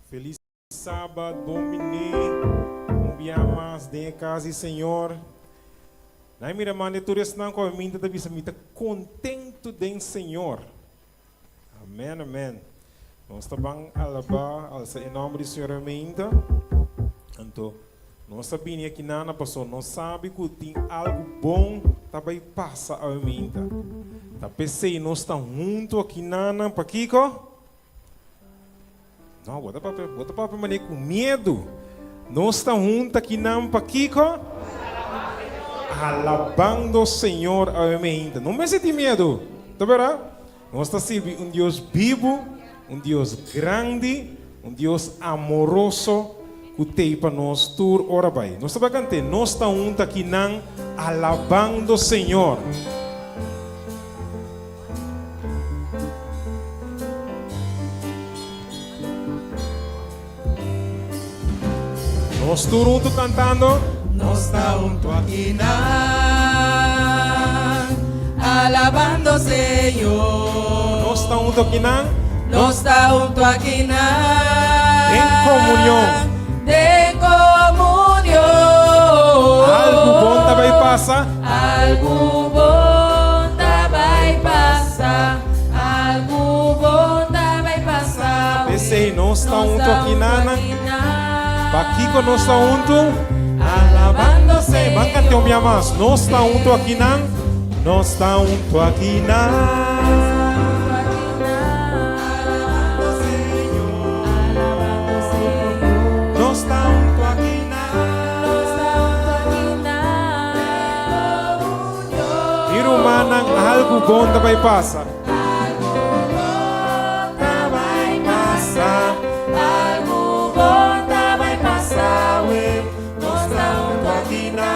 Feliz sábado, domingo, um dia mais de casa, Senhor. Na minha mãe, tu estás com a minha vida, me contento de Senhor. Amém, amém. Nós estamos alabar, em nome do Senhor, amém. Então, nós sabemos que nada passou, nós sabemos que tem algo bom também passa a mim. Tá pensei, nós estamos juntos aqui nada, para Kiko? Não, bota para mané com medo. Nós estamos juntos aqui nada, para Kiko? Alabando o Senhor a mim. Não me senti medo, tá vendo? Nós estamos servindo Deus vivo, Deus grande, Deus amoroso. Que tem para nós tur ora vai. Nós estamos cantando, nós estamos juntos aqui nang alabando o Senhor. Nós estamos juntos cantando. Nós estamos juntos aqui nang alabando o Senhor. Nós estamos juntos aqui nang. Nós estamos juntos aqui nang em comunhão. De comunhão. Algo bom também passa. Algo bom também passa. Algo bom também passa. Esse nós estamos juntos aqui nana. Aqui com nós estamos juntos. Alabando o Senhor. Vamos cantar minha mais. Nós estamos juntos aqui nana. Nós estamos juntos aqui nana. Algo bom também passa. Algo bom também passa. Algo bom também passa. Nós estamos aqui na.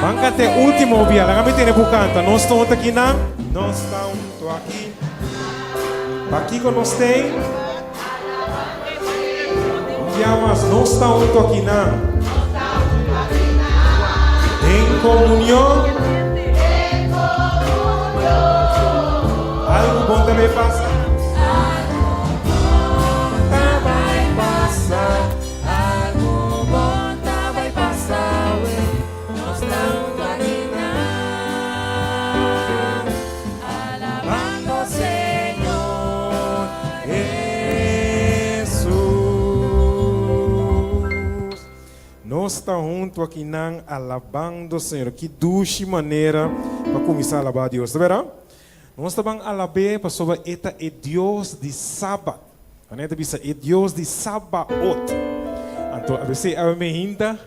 Vamos cantar o último via. Lá me tem que cantar. Nós estamos aqui na. Nós estamos aqui. Aqui que nós tem. Mas nós estamos aqui na. Em comunhão. Algo bom também passa. Algo bom também passa. Algo bom também passa. Nós estamos aqui na alabando o Senhor Jesus. Nós estamos juntos aqui na alabando o Senhor. Que dulce maneira para começar a alabar a Deus, tá vendo? Nós estamos alabando para sobre eta é Deus de sábado. A gente bisa é Deus de sábado. Então, a vezes a minha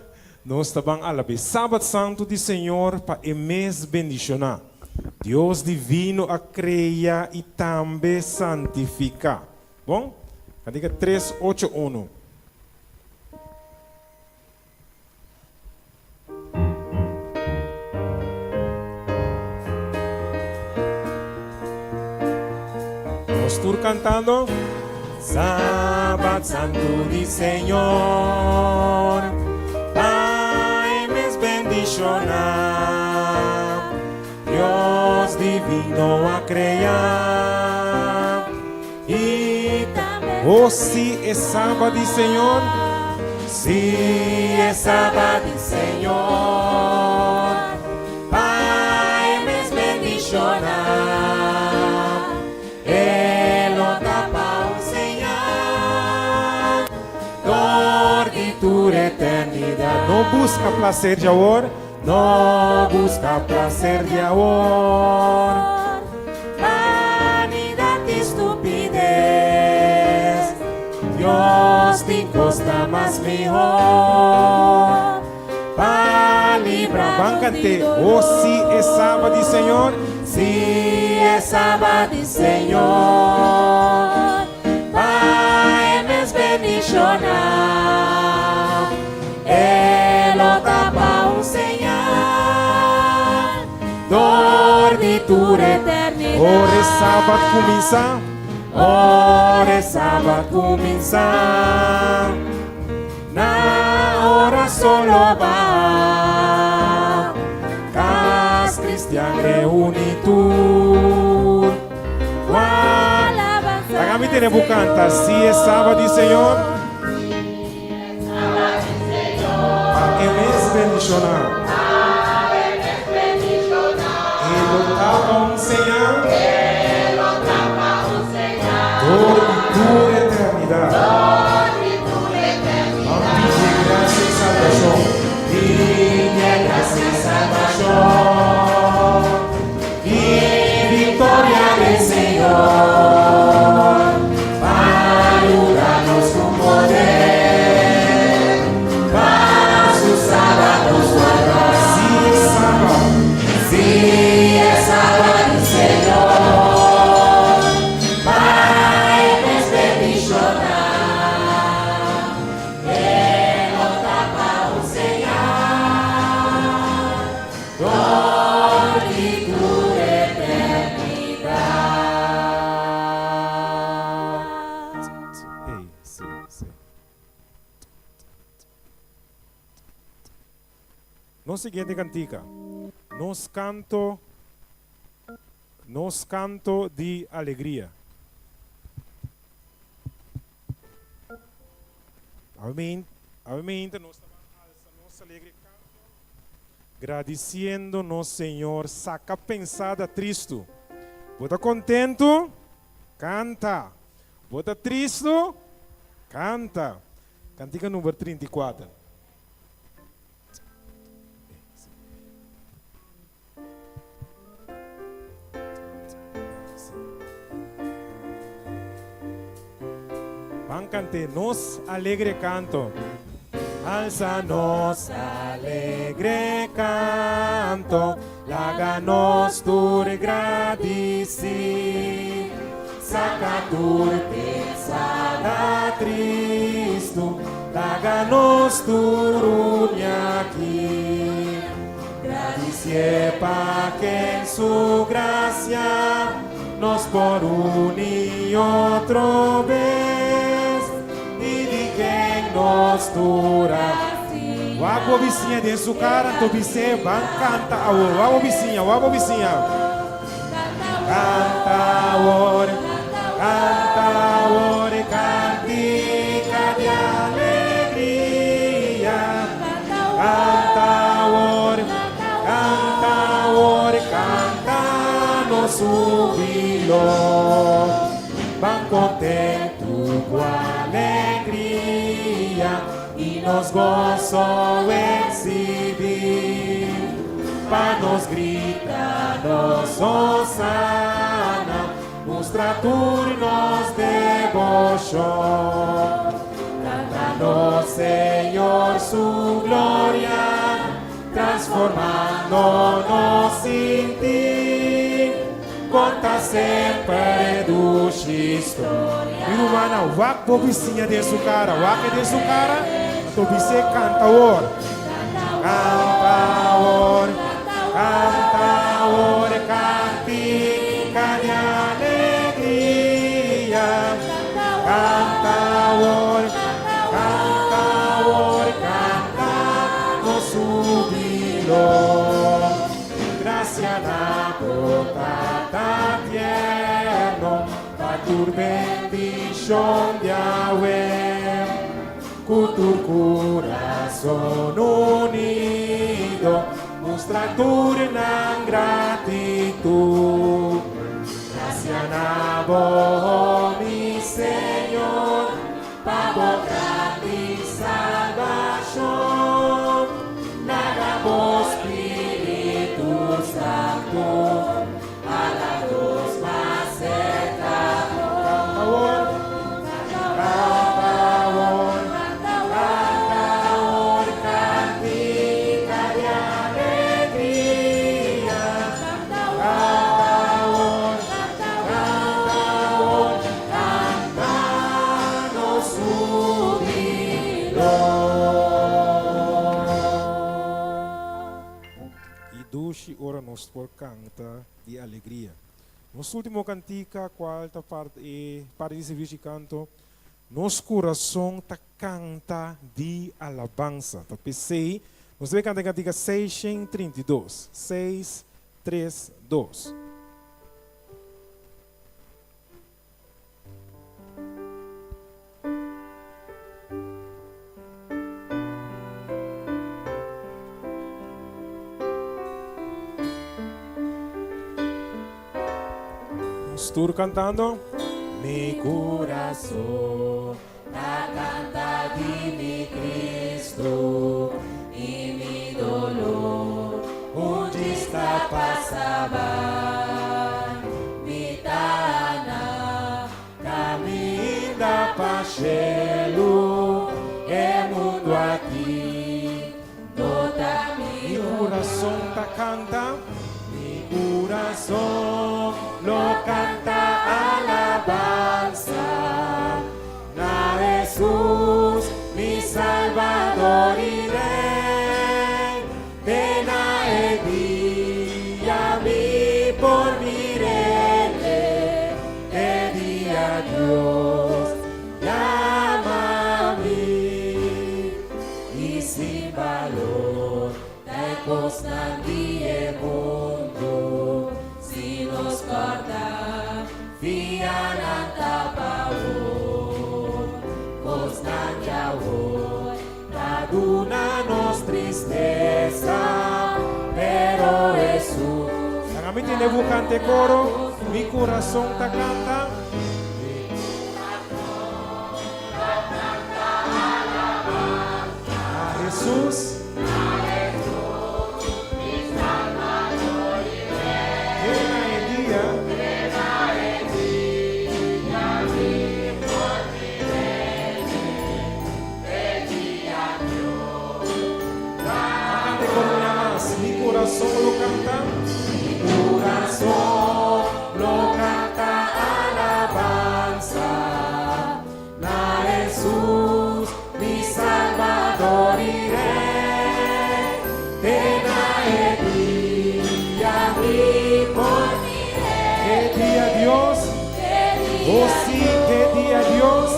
nós estamos alabando sábado santo do Senhor para o mês bendicionar. Deus divino a criar e também santificar. Bom? Cantiga 381. Estou cantando Sábado Santo de Senhor, Pai mes bendicionar, Dios divino a crear. E oh, si é sábado de Senhor, si é sábado de Senhor, Pai mes bendicionar. Eternidade. Não busca prazer de amor, não busca prazer de amor. Vanidade e estupidez, Deus te encosta mais melhor. Para livrar, bancante, oh se é sábado de Senhor, se é sábado de Senhor, Pai me bendicionar. Dormitura eternidade. Ora é sábado começar. Ora é sábado começar. Na hora solo va. Cas cristian reunitur. Alabanza. queremos cantar. Si es sábado, Señor. Él es bendicionado. Él lo tapa un señal. Por tu eternidad. Pide gracia y salvación. Pide gracia y salvación. Y victoria del Señor. Ayúdanos con poder. Para su sábado guardar. Si es sábado. Si es sábado, Señor. Pai nos bendicionar. No siguiente cantica. Nos canto de alegria. Amém. Amém. Nós estamos alegre canto, agradecendo nosso Senhor. Saca pensada triste. Bota contento, canta. Bota triste, canta. Cantiga número 34. Van cante, nos alegre canto. Alza nos alegre canto. Laga-nos tur gradisi. Saca tur pesada tristo. Laga-nos tur aqui. Gradicie pa que en su gracia nos por un y otro vez. Nos dura. Wago vizinha de su cara, to vice van canta ahora. Wago vizinha. Canta ahora, cantica de alegría. Canta ahora, canta no subilo. Van contento com alegria e nos gozo exhibir. Pa nos grita, nos osana, mostra turnos devoción. Cantando, Señor, su gloria, transformándonos en ti. Conta sempre do Cristo. Irmã, wak po vizinha de su cara, wak de su cara, to vice canta or. Canta or, cantica de alegria. Canta or, canta no subilo. Gracia na bota tierno, pa tur bendición de Yahweh, con tu corazón unido, mostra tu gran gratitud. Gracia na bo, mi Señor, pa bo grande salvación, naga bo Espíritu Santo, a la luz más cercana. Cantica de alegría. Cantanos subido. E dushi ora nos por canta de alegria. Nos último cantica, quarta parte, para esse vídeo de canto, nos coração ta canta de alabança. Tá pensei, nós vamos cantar a cantiga 632. 632. Vamos todos cantando. Mi corazón la canta di mi Cristo y mi dolor onde está passava mi tana caminha para cielo é mundo aqui. toda Mi mi corazón ta canta. Mi corazón lo canta alabanza. Na Jesús, mi Salvador y Rey. Ven a día mi por mi rey. Te di a Dios, llama a mí. Y sin valor, te costan di mundo si nos corda via nanta pavor costan ya hoy una nos tristeza, pero Jesús. A mí tiene buscante coro, mi corazón te canta. A Jesús. Llena el día. Cante con una más, mi corazón lo canta. Mi corazón lo canta alabanza. Na Jesús, mi Salvador y Rey. Ven a día mi por mi rey. ¿Qué día Dios? Oh sí, ¿qué día Dios?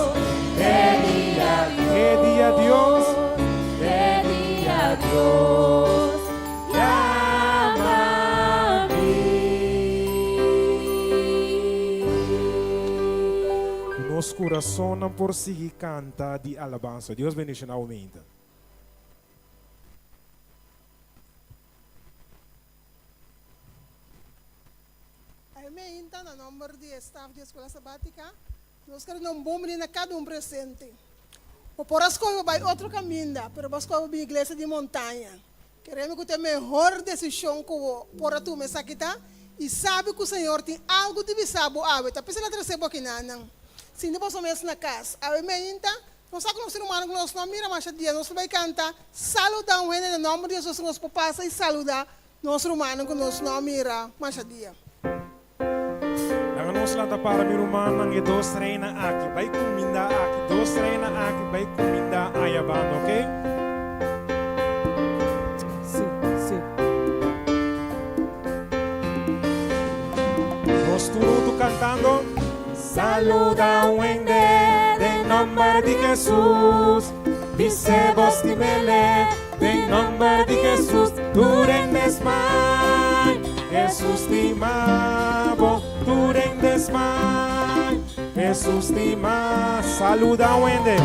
¿Qué día Dios? Dios llama a mí. Nos corazones por seguir canta de alabanza. Dios bendiga na aumenta. Amém. Então, no número de staff de escola sabática, nós queremos um bom menino a cada presente. O por as coisas vai outro caminho, pero as coisas vai igreja de montanha. Queremos que tenha melhor decisão que o por a tu me saquita e sabe que o Senhor tem algo de visabo a ver. Tá pensando trazer aqui não. Se não posso mesmo na casa. Amém. Então, nós sabemos que nós ser humano que nós não mira mais dia, nós vai cantar, saludar o em nome de Jesus, nós passa e saludar nós humano que nós não mira mais dia. Nós lá para mi rumah ng dos reina aqui, vai kuminda aqui, dos reina aqui, vai kuminda ayabano, okay? Sim, sim. Nós tudo cantando. Saluda o ende, em nome de Jesus. Dice vos de mele, em nome de Jesus. Tu rendes mai, Jesus te amavo. Tu rendes mai, Jesus te ama. Saluda o ende,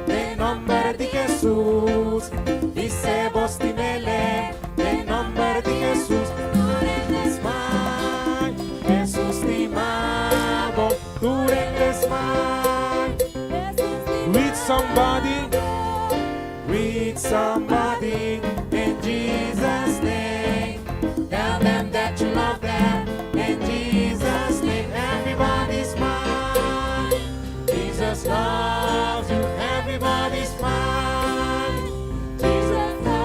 em nome de Jesus. Dice vos de mele, em nome de Jesus. Tu rendes mai, Jesus te amavo. Tu rendes mai. Read somebody in Jesus' name. Tell them that you love them in Jesus' name. Everybody's mine. Jesus loves you. Everybody's mine.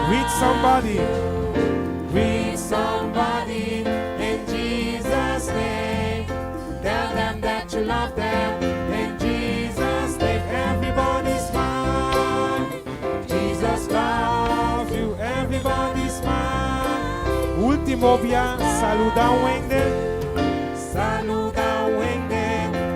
Read somebody in Jesus' name. Tell them that you love them in Jesus' name. Everybody's mine. Jesus loves you. Everybody's mine. Último via, saluda o ende. Saluda o ende.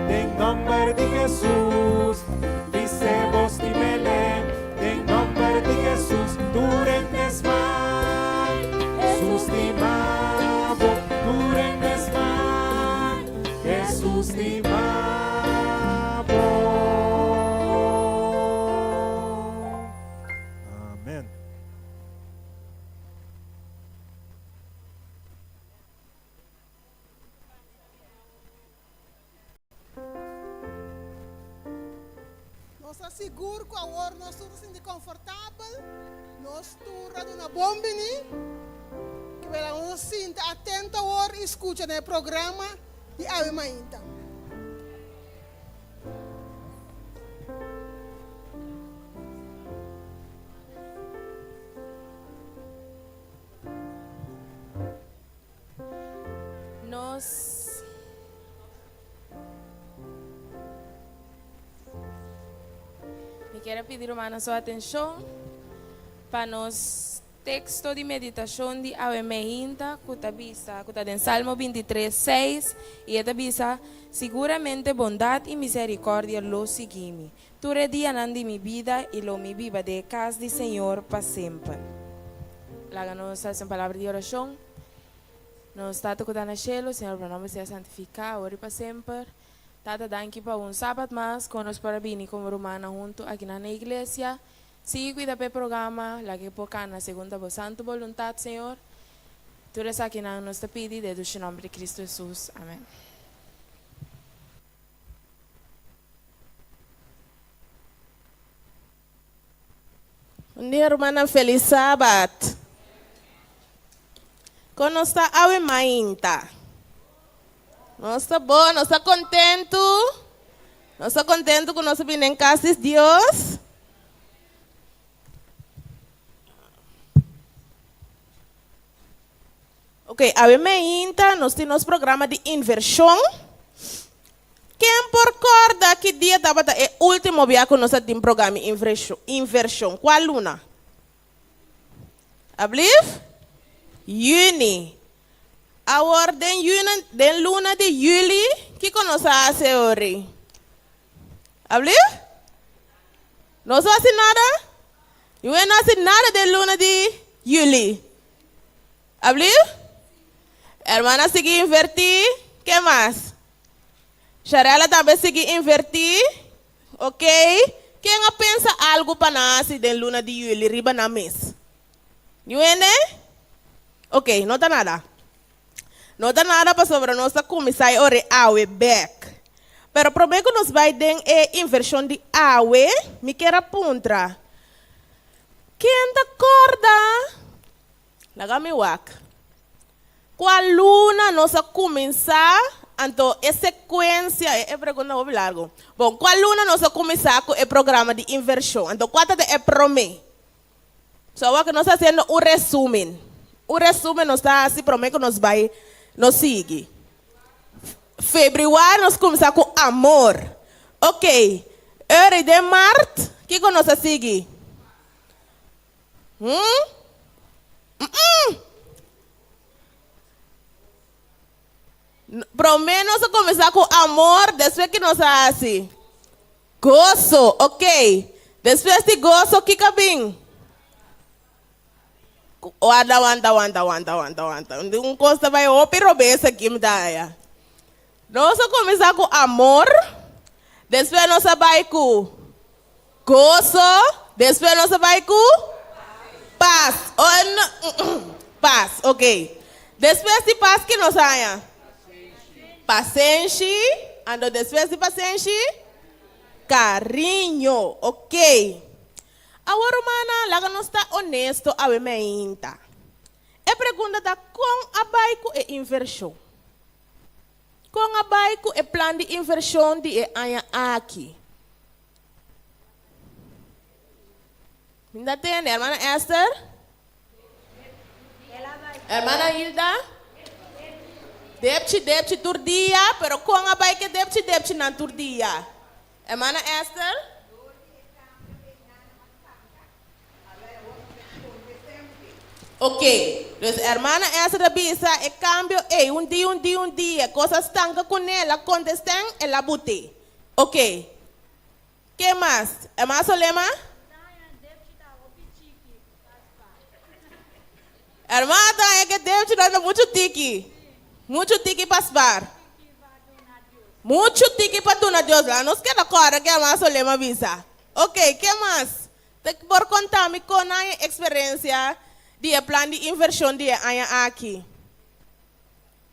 En nombre de Jesús. Dice vos de mele. En nombre de Jesús. Tu rendes mal. Jesús te amavo. Tu rendes mal. Jesús te amavo. Amén. está seguro que agora nós estamos sendo confortável, nós estamos na bombini, que nós sinta atento agora e escuta no programa de Ave Mainta. Me quero pedir a sua atenção para nos texto de meditação de Ave Mainta, que está em Salmo 23, 6, e esta bisa, seguramente bondade e misericórdia lo seguime. Tu redianan de mi vida e lo mi viva de casa do Senhor para sempre. Láganos essa palavra de oração. Nos stato que está no cielo, Senhor, para nome seja santificado, agora e para sempre. Tata, danke para sábado mais, com nós para vir como romana junto aqui na igreja. Siga cuida do programa, lá que por na segunda vossa santa vontade, Senhor. Tudo isso aqui nos pedi, de o nome de Cristo Jesus. Amém. Bom dia, irmã, feliz sábado. Como nós está Ave Mainta? Nós está bom, nós está contento. Nós está contento com nós vir em casa de Deus. Ok, Ave Mainta, nós temos programa de inversão. Quem recorda que dia estava o último dia que nós temos programa de inversão? Qual luna? Ablief? Juni. A ordem de luna de juli, que nós fazemos hoje? Ablief? Não faz nada? Eu não faço nada de luna de juli. Ablief? Hermana sigue invertir. Que mais? Charela também sigue invertir. Ok? Quem pensa algo para nós de luna de juli, riba na mês? Não ok, não está nada. Não está nada para sobre nós começar a awe back. Pero o problema que nós vai ter é inversão de awe, me quer apontar. Quem te acorda? Laga-me wak. Qual luna nós começar, então, é sequência, é pergunta muito largo. Bom, qual luna nós começar com o programa de inversão? Então, qual é promessa? Só que nós estamos fazendo um resumo. O resumo nós está assim, promete que nos sigue. Fevereiro nós começamos com amor. Ok. Hora de março, o que nós sigue? Promete nós começar com amor, depois que nós assim. Gozo, ok. Depois de gozo, o que cabim? Wanda. Um costa vai operobesa aqui me dá. Nós começar com amor, depois nós vai com gozo, depois nós vai com paz. Paz, ok. Depois de paz que nós saia? Paciência. Ando depois de paciência? Carinho, ok. Agora, mana, lá não está honesto a Ave Mainta. E pergunta da com a baico e inversão. Com a baico e plano de inversão de anha aqui. Ainda tem, irmã Esther? Irmã Hilda? Depte turdia, pero com a baico depte na turdia. Irmã Esther? Ok, então, hermana, essa revista é cambio, um dia, coisas tanca com ela, contestam, ela bute. Ok. Que mais? É mais solema? Hermana, é que Deus te dá muito tiki pasbar. Muito tiki para donar Deus lá, não se quer agora que é mais solema visa. Ok, que mais? Por contar-me com a experiência de plano de inversão de aqui.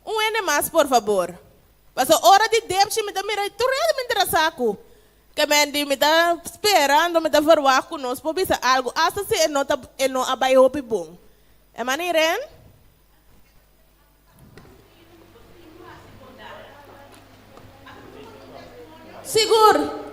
Um ene mais, por favor. Mas a hora de débito me dá mira, tu realmente interessado. que men di me tá esperando, me tá verwacht conosco, por bisa algo, hasta se é não abai hopi bom. É maniren? Seguro.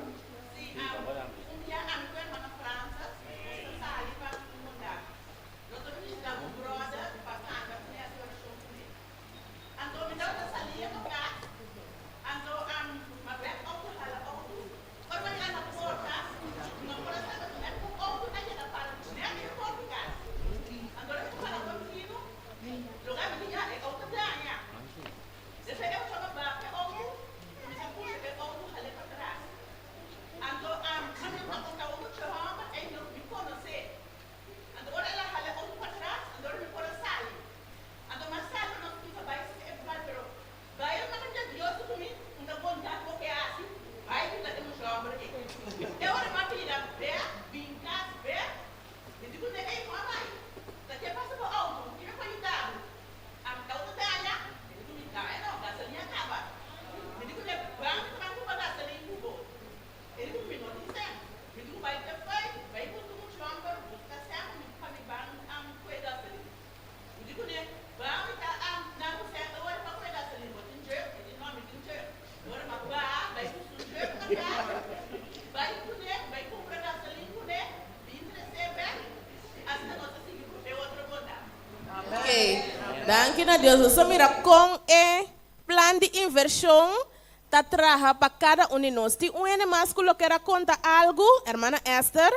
Danke a Deus. Só mira com o plano de inversão tá traja para cada um de nós. Se um é mais que era conta algo, hermana Esther.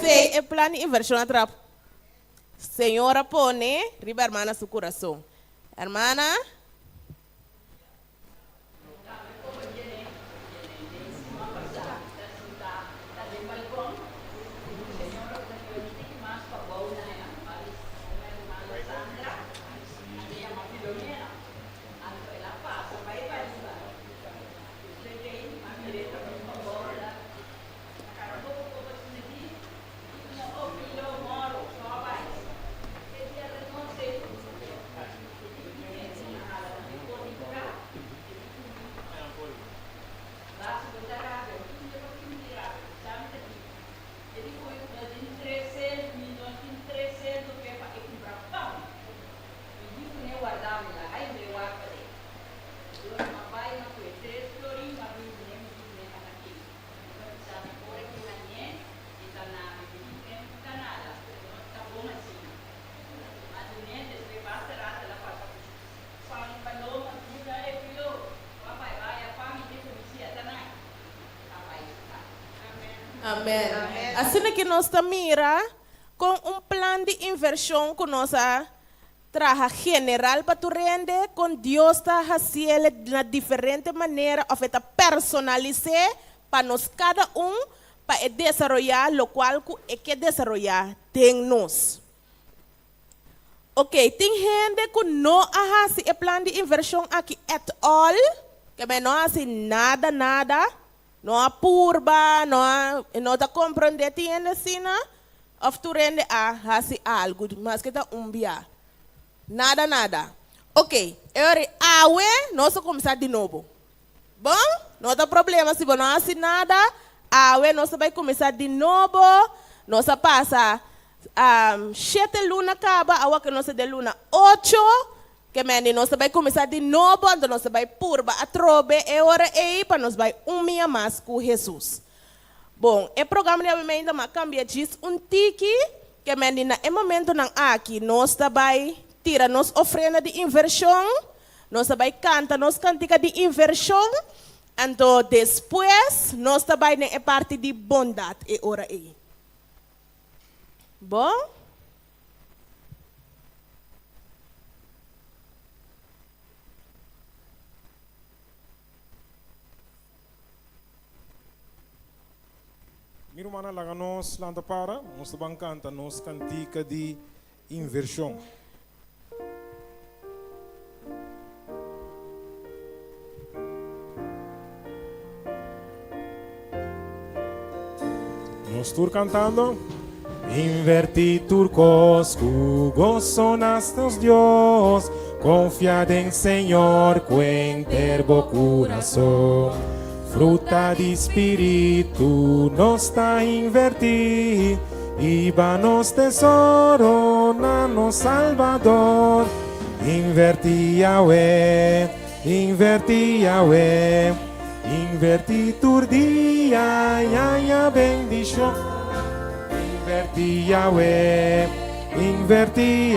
Sei, é plano de inversão atrás. Senhora pone, riba hermana su coração. Hermana? Amém. Assim que nós mira com plano de inversão que nós traja general para tu rende, com Deus está fazendo de diferente maneira, ou feita personalizar para nós cada para desenvolver lo qual que desenvolver tem nós. Ok, tem gente que não faz o plano de inversão aqui at all, que não faz nada. Não há purba, não está compreendendo, tiene sina, of tu rende hasi algo, mas que está bia. Nada. Ok, agora nós começar de novo. Bom, não tem problema, se não hasi nada, nós vai começar de novo, nós passa 7 luna acaba, agora que nós de luna 8, que meni nós vai começar de novo, então nós vai purba a trobe, e hora para nós vai minha mais com Jesus. Bom, o programa de ainda mais cambia diz tiki, que meni na momento não aqui nós vai tirar nos oferenda de inversão, nós vai cantar nos cantica de inversão, então depois nós vai na parte de bondade e hora Bom? Miro mana laga nos lanta para, nos bang canta nos cantica de inversão. Nos tur cantando. Inverti turcos, gozo nastos Dios, confiad en Señor, cuenterbo corazón. Fruta de espíritu nos está invertir, íbanos tesoro, nano Salvador. Inverti Yahweh, inverti tur dia, ya bendición. Inverti Yahweh, inverti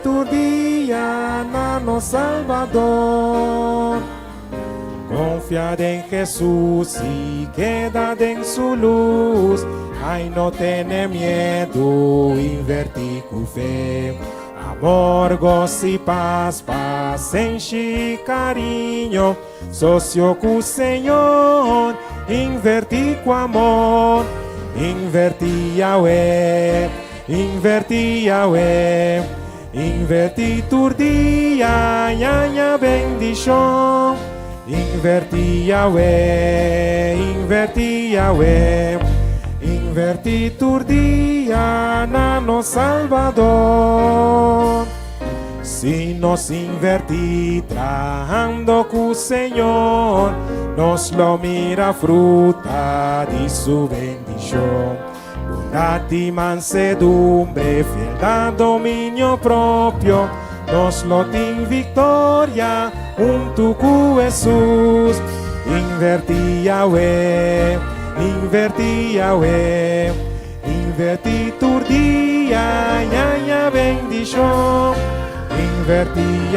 tu dia, nano Salvador. Confiad en Jesús y quedad en su luz. Ay, no tiene miedo, inverti cu fe. Amor, gozo y paz, enche y cariño. Socio cu Señor, inverti cu amor. Inverti Yahweh, inverti tu dia, ya bendición. Inverti Yahweh, inverti tu dia, nano Salvador. Si nos inverti trabajando con Señor, nos lo mira fruta de su bendición. Bondad y mansedumbre, fieldad, dominio propio, nos lo tin victoria junto con Jesús. Inverti Yahweh, inverti tu dia, ya bendición. Inverti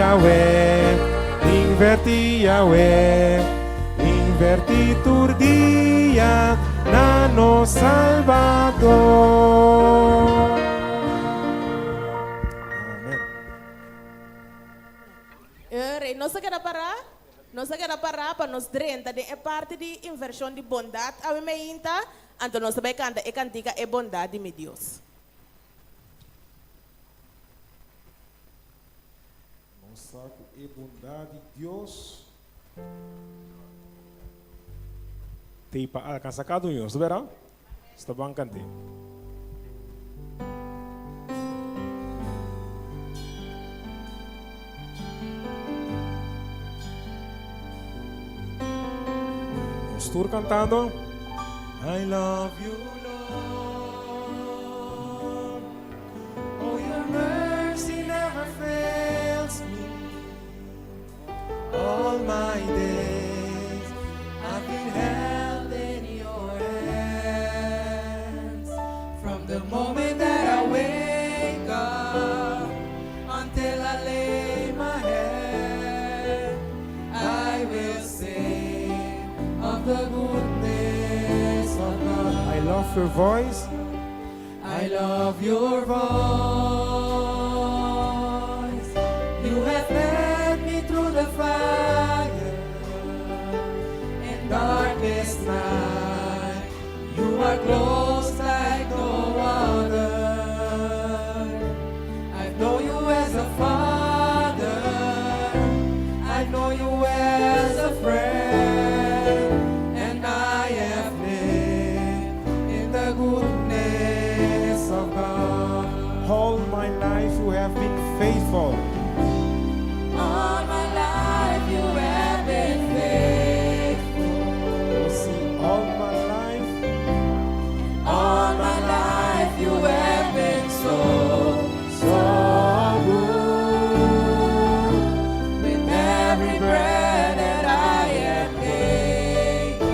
Yahweh, inverti tu dia, nano Salvador. Amen. Não se quer parar? Não se quer parar para nos drenta de parte de inversão de bondade. A mim me inta, então nós vai cantar e cantica e bondade de Deus. Saco e bondade de Deus tem para alcançar cada um, verá? Está bem cantando. Estou cantando. I love you, Lord. Oh, your mercy never fails me. All my days I've been held in your hands. From the moment that I wake up until I lay my head, I will sing of the goodness of God. I love your voice. I love your voice. You have led me through the fire and darkest night. You are close like no other. I know you as a father. I know you as a friend. And I have lived in the goodness of God. All my life you have been faithful. All my life you have been faithful. You see, all my life. All my life you have been so good. With every breath that I am able,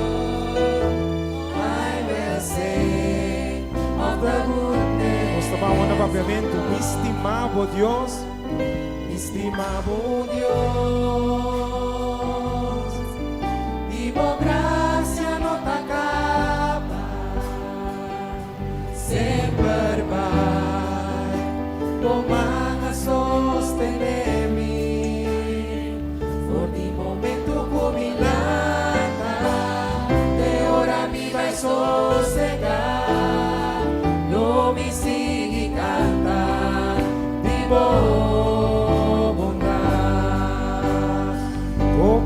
I will sing of the goodness. Gusto ba mo na papiamento? Mi estimabo Dios. Mi estimado Dios, y por gracia no te acaba.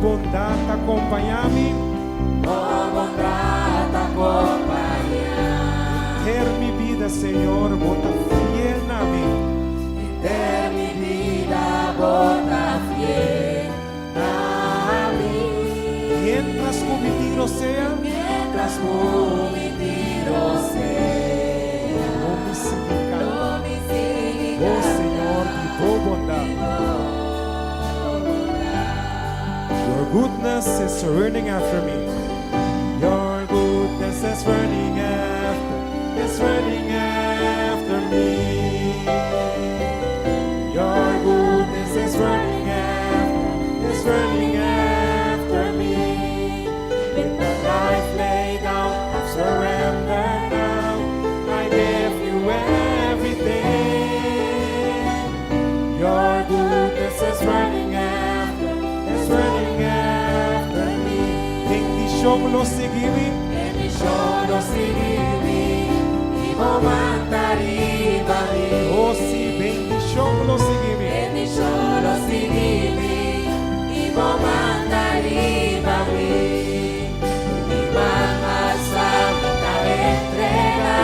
bondad acompañame. Oh, bondad acompaña. Ter mi vida, Señor, bota fiel a mí. De mi vida bota fiel a mí. Mientras que mi tiro sea, Mientras mi tiro sea, no me siga. no me siga. Oh, Señor, y tu bondad. Your goodness is running after me. Your goodness is running after me. Your goodness is running after me. With my life laid down, I've surrendered now. I give you everything. Your goodness is running after me. Bendición lo seguiré. Bendición lo seguiré y mandaré. Oh sí, bendición lo seguiré. Bendición lo seguiré y mandaré. Mi mano alzada entrega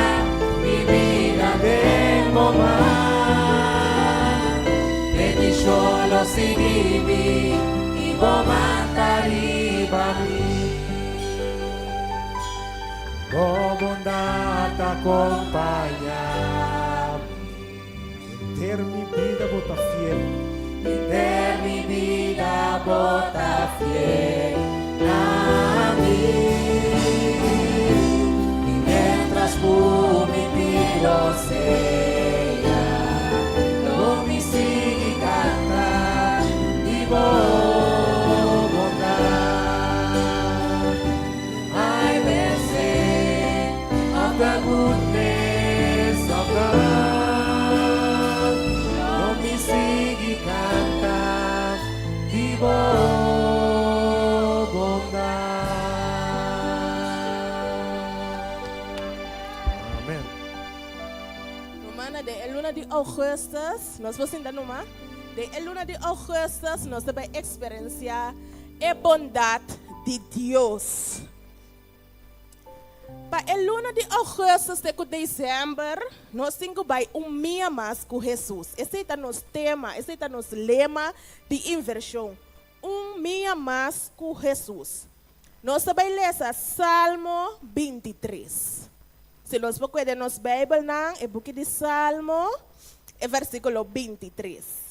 mi vida de momar. Bendición lo seguiré y mandaré. Oh, bondad acompaña. Ter mi vida bota fiel. De mi vida bota fiel a mí. Y mientras mi tiro sea, no me sigue cantar y bondad. I will sing of the goodness of God. No me sigue cantar vivo bondad. Amen. Romana, de el 1 de augustus, nós vamos ainda numa. De el 1 de augustus, nós vamos experienciar a bondade de Deus. Para el 1 de augustus de dezembro, nós temos dia mais com Jesus. Esse é o nosso tema, esse é o nosso lema de inversão. Dia mais com Jesus. Nós vamos ler Salmo 23. Se nós vamos ler nossa Bíblia, é o book de Salmo, é versículo 23.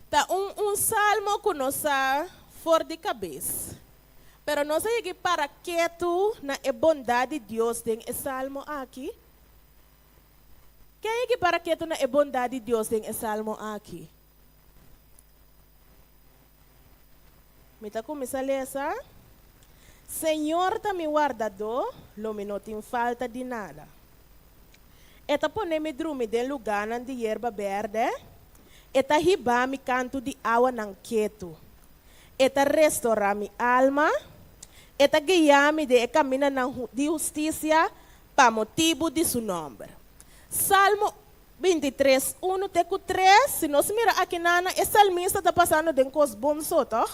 Tá salmo que nós fora de cabeça. Pero nós aqui para quieto na bondade de Deus tem esse salmo aqui. Quem é que para quieto na bondade de Deus tem esse salmo aqui? Me tá começando a ler essa. Senhor tá me guardador, lo me não tem falta de nada. Eta pone me drume de lugar de erva verde. Eta riba mi canto de água não quieto. Eta restaurar mi alma. Eta guiar-me de caminho de justiça para motivo de seu nome. Salmo 23, 1 teco 3. Se nós mira aqui nana, o salmista está passando de coisas boas, tá?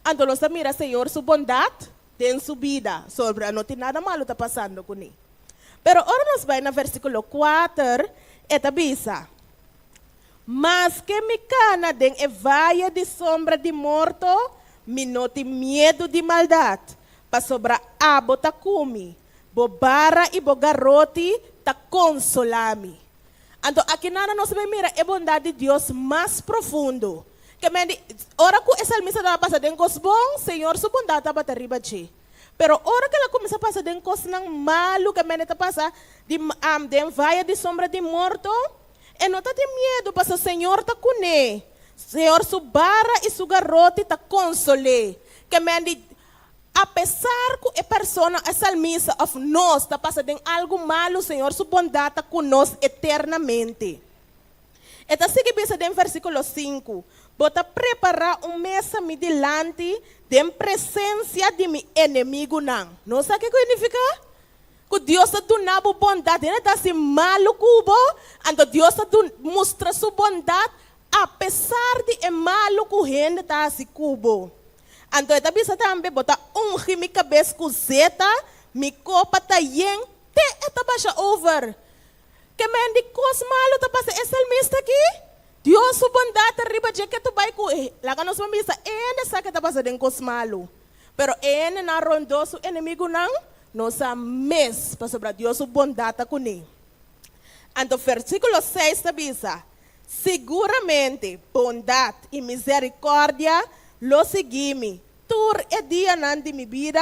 Então nós mira Senhor sua bondade tem sua vida. Sobre não tem nada malo está passando com ele. Pero ora nós vai na versículo 4, eta bisa. Mas que me cana den vaia de sombra de morto, me não tem medo de maldade. Para sobrar abo ta come, bobara e bogarote ta consolame. Então aqui nada nós vemos mira a bondade de Deus mais profundo. Que me ora que essa salmista estava passando em coisas bom, Senhor sua bondade estava arriba de. Pero ora que ela começa a passar em coisas não malo, que me está passando de vaia de sombra de morto. E não está de medo, porque o Senhor está com ele. Senhor, sua barra e sua garota está console. Que me apesar que a pessoa, a salmista, of nós, está passando algo malo, Senhor, sua bondade está conosco eternamente. Então, se que pensa em versículo 5. bota preparar mesa me delante de presença de mi inimigo não. Não sabe o que significa? Que Deus está dando bondade, ele está assim malo cubo, então Deus está mostra sua bondade, apesar de malo que ele está assim cubo. Então ele bisa também bota minha cabeça com zeta, minha copa está yen, está baixa over. Que men de cos malo está passa esse mista aqui? Deus sua bondade arriba de que tu vai com, lá que nós vamos misa, ele sabe que está passa de cos malo, pero ele não rondou seu inimigo não. Nossa mês para sobre Deus sua bondade com ele. Então versículo 6 está bisa, seguramente bondade e misericórdia lo seguime, tur e dia de mi vida,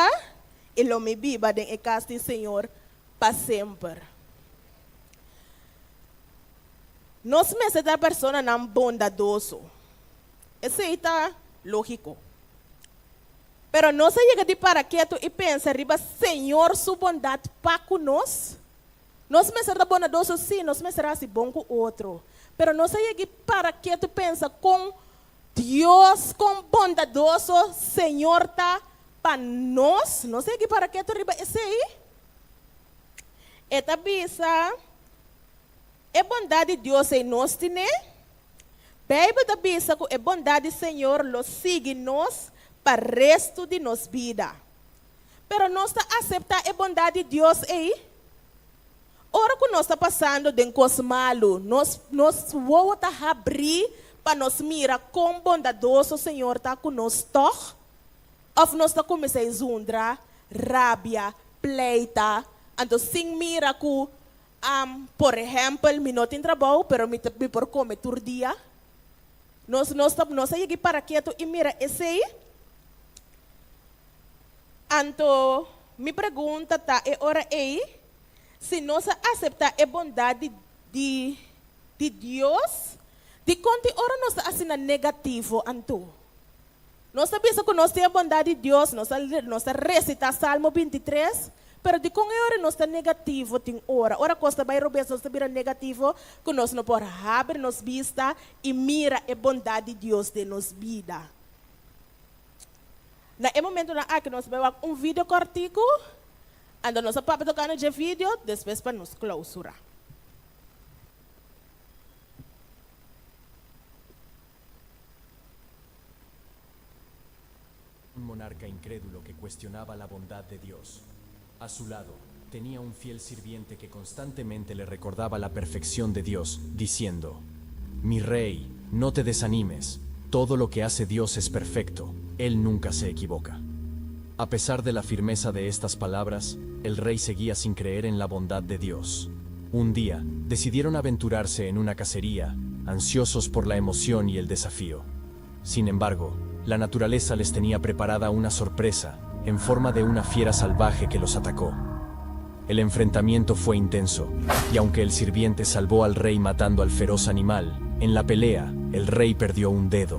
e lo me viva de casa do Senhor para sempre. Nós meses da pessoa não bondadoso. Isso está lógico. Pero não se chega de para quieto e pensa, riba, Senhor, sua bondade para conosco. Nós meses da bondadoso, sim, nós meses será assim bom com outro. Pero não se chega para quieto e pensa, com Deus, com bondadoso, Senhor está para nós. Não se chega para quieto, riba, esse aí. Eta bisa, é bondade de Deus em nós, né? Bíblia da bisa que é bondade do Senhor, lo sigue nós para o resto de nossa vida. Pero nós está aceitar a bondade de Deus aí. Ora que nós está passando de coisa malo, nós vamos abrir para nós mirar quão bondadoso o Senhor está conosco. Ou nós está começando a zundra, rabia, pleita, então sem mira que, por exemplo, me não tem trabalho, pero me por comer todo dia. Nós chegamos para quieto e mira esse aí. Então, me pergunta tá é hora aí, se nós aceitar a bondade de Deus, de quanto hora nós assina negativo anto. Nós sabemos que nós temos a bondade de Deus, nós recita Salmo 23, pero de quando hora nós está negativo tem hora costa vai rober nós está negativo, que nós não pode abrir nos vista e mira a bondade de Deus de nos vida. Na momento que nós vamos vídeo cortico, então nós vamos tocar no vídeo, depois para nos clausurar. Un monarca incrédulo que cuestionaba la bondad de Dios. A su lado, tenía un fiel sirviente que constantemente le recordaba la perfección de Dios, diciendo: Mi rey, no te desanimes. Todo lo que hace Dios es perfecto, Él nunca se equivoca. A pesar de la firmeza de estas palabras, el rey seguía sin creer en la bondad de Dios. Un día, decidieron aventurarse en una cacería, ansiosos por la emoción y el desafío. Sin embargo, la naturaleza les tenía preparada una sorpresa, en forma de una fiera salvaje que los atacó. El enfrentamiento fue intenso, y aunque el sirviente salvó al rey matando al feroz animal, en la pelea, el rey perdió un dedo.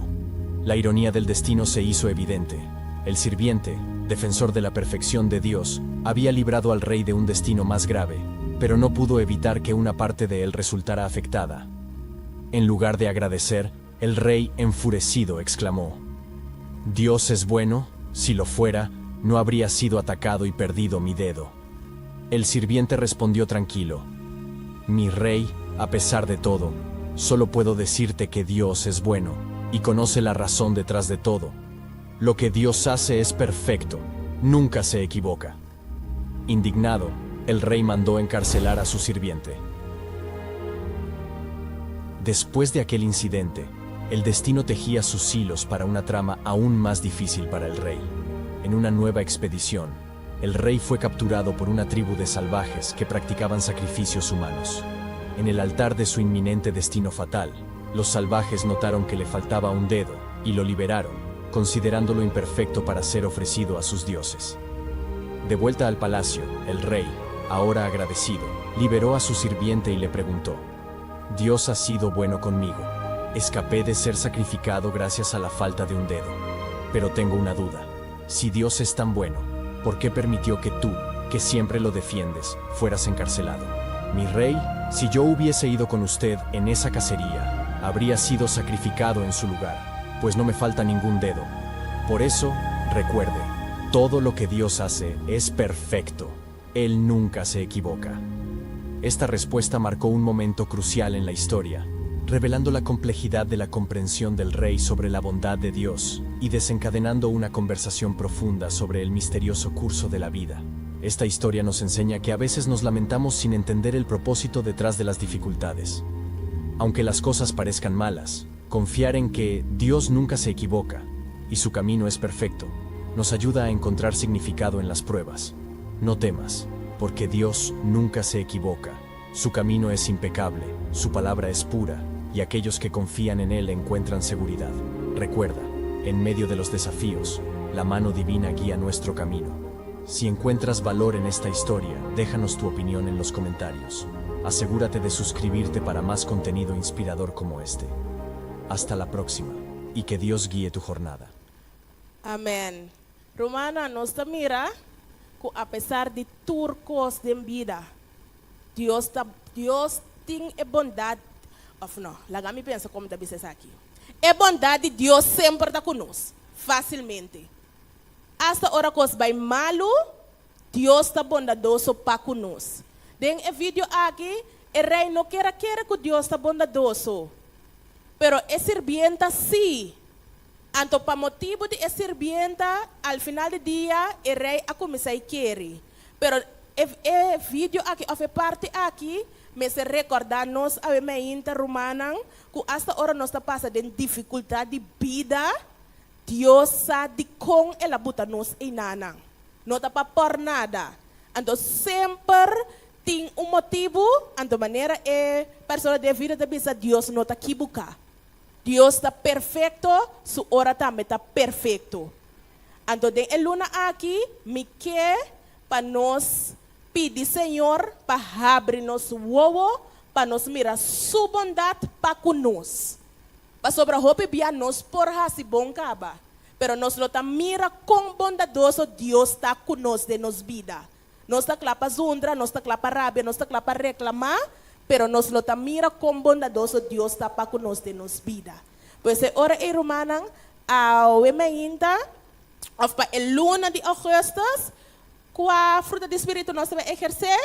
La ironía del destino se hizo evidente. El sirviente, defensor de la perfección de Dios, había librado al rey de un destino más grave, pero no pudo evitar que una parte de él resultara afectada. En lugar de agradecer, el rey, enfurecido, exclamó: «Dios es bueno, si lo fuera, no habría sido atacado y perdido mi dedo». El sirviente respondió tranquilo: «Mi rey, a pesar de todo, solo puedo decirte que Dios es bueno y conoce la razón detrás de todo. Lo que Dios hace es perfecto, nunca se equivoca». Indignado, el rey mandó encarcelar a su sirviente. Después de aquel incidente, el destino tejía sus hilos para una trama aún más difícil para el rey. En una nueva expedición, el rey fue capturado por una tribu de salvajes que practicaban sacrificios humanos. En el altar de su inminente destino fatal, los salvajes notaron que le faltaba un dedo y lo liberaron, considerándolo imperfecto para ser ofrecido a sus dioses. De vuelta al palacio, el rey, ahora agradecido, liberó a su sirviente y le preguntó: «Dios ha sido bueno conmigo. Escapé de ser sacrificado gracias a la falta de un dedo. Pero tengo una duda. Si Dios es tan bueno, ¿por qué permitió que tú, que siempre lo defiendes, fueras encarcelado? Mi rey, si yo hubiese ido con usted en esa cacería, habría sido sacrificado en su lugar. pues no me falta ningún dedo. Por eso, recuerde, todo lo que Dios hace es perfecto. Él nunca se equivoca. Esta respuesta marcó un momento crucial en la historia, revelando la complejidad de la comprensión del rey sobre la bondad de Dios y desencadenando una conversación profunda sobre el misterioso curso de la vida. Esta historia nos enseña que a veces nos lamentamos sin entender el propósito detrás de las dificultades. Aunque las cosas parezcan malas, confiar en que Dios nunca se equivoca y su camino es perfecto nos ayuda a encontrar significado en las pruebas. No temas, porque Dios nunca se equivoca. Su camino es impecable, su palabra es pura, y aquellos que confían en Él encuentran seguridad. Recuerda, en medio de los desafíos, la mano divina guía nuestro camino. Si encuentras valor en esta historia, déjanos tu opinión en los comentarios. Asegúrate de suscribirte para más contenido inspirador como este. Hasta la próxima, y que Dios guíe tu jornada. Amén. Romana, nos mira que a pesar de turcos de vida, Dios tiene bondad. No, la gami pensa como da dices aquí. É bondade de Deus sempre está conosco, facilmente. Hasta hora que os vai malo, Deus está bondadoso para conosco. Den o vídeo aqui, o rei não quer que Deus está bondadoso. Pero é sirvienta sim. Então, para motivo de sirvienta, al final do dia, o rei a começar a querer. Pero o vídeo aqui, a parte aqui, me se recordar-nos a minha romana que hasta hora nós está passando em dificuldade de vida, Deus sabe com ela bota nos em nana. Não está para por nada. Então sempre tem motivo, então maneira é pessoa de vida de bisa Deus não está equivocado. Deus está perfeito, sua hora também está perfeito. Então de luna aqui me quer para nós pedir Senhor para abrir nosso ovo, para nos mirar sua bondade para conosco. Para sobre a roupa bia nos por se bom caba. Pero nos lo mira com bondadoso Deus está conosco de nos vida. Nós está clapa zundra, nós está clapa rabia, nós está clapa reclamar, pero nos lo mira com bondadoso Deus está para conosco de nos vida. Pois é hora e romana a ainda of para el luna de agosto. Qual fruta do Espírito nós vamos exercer?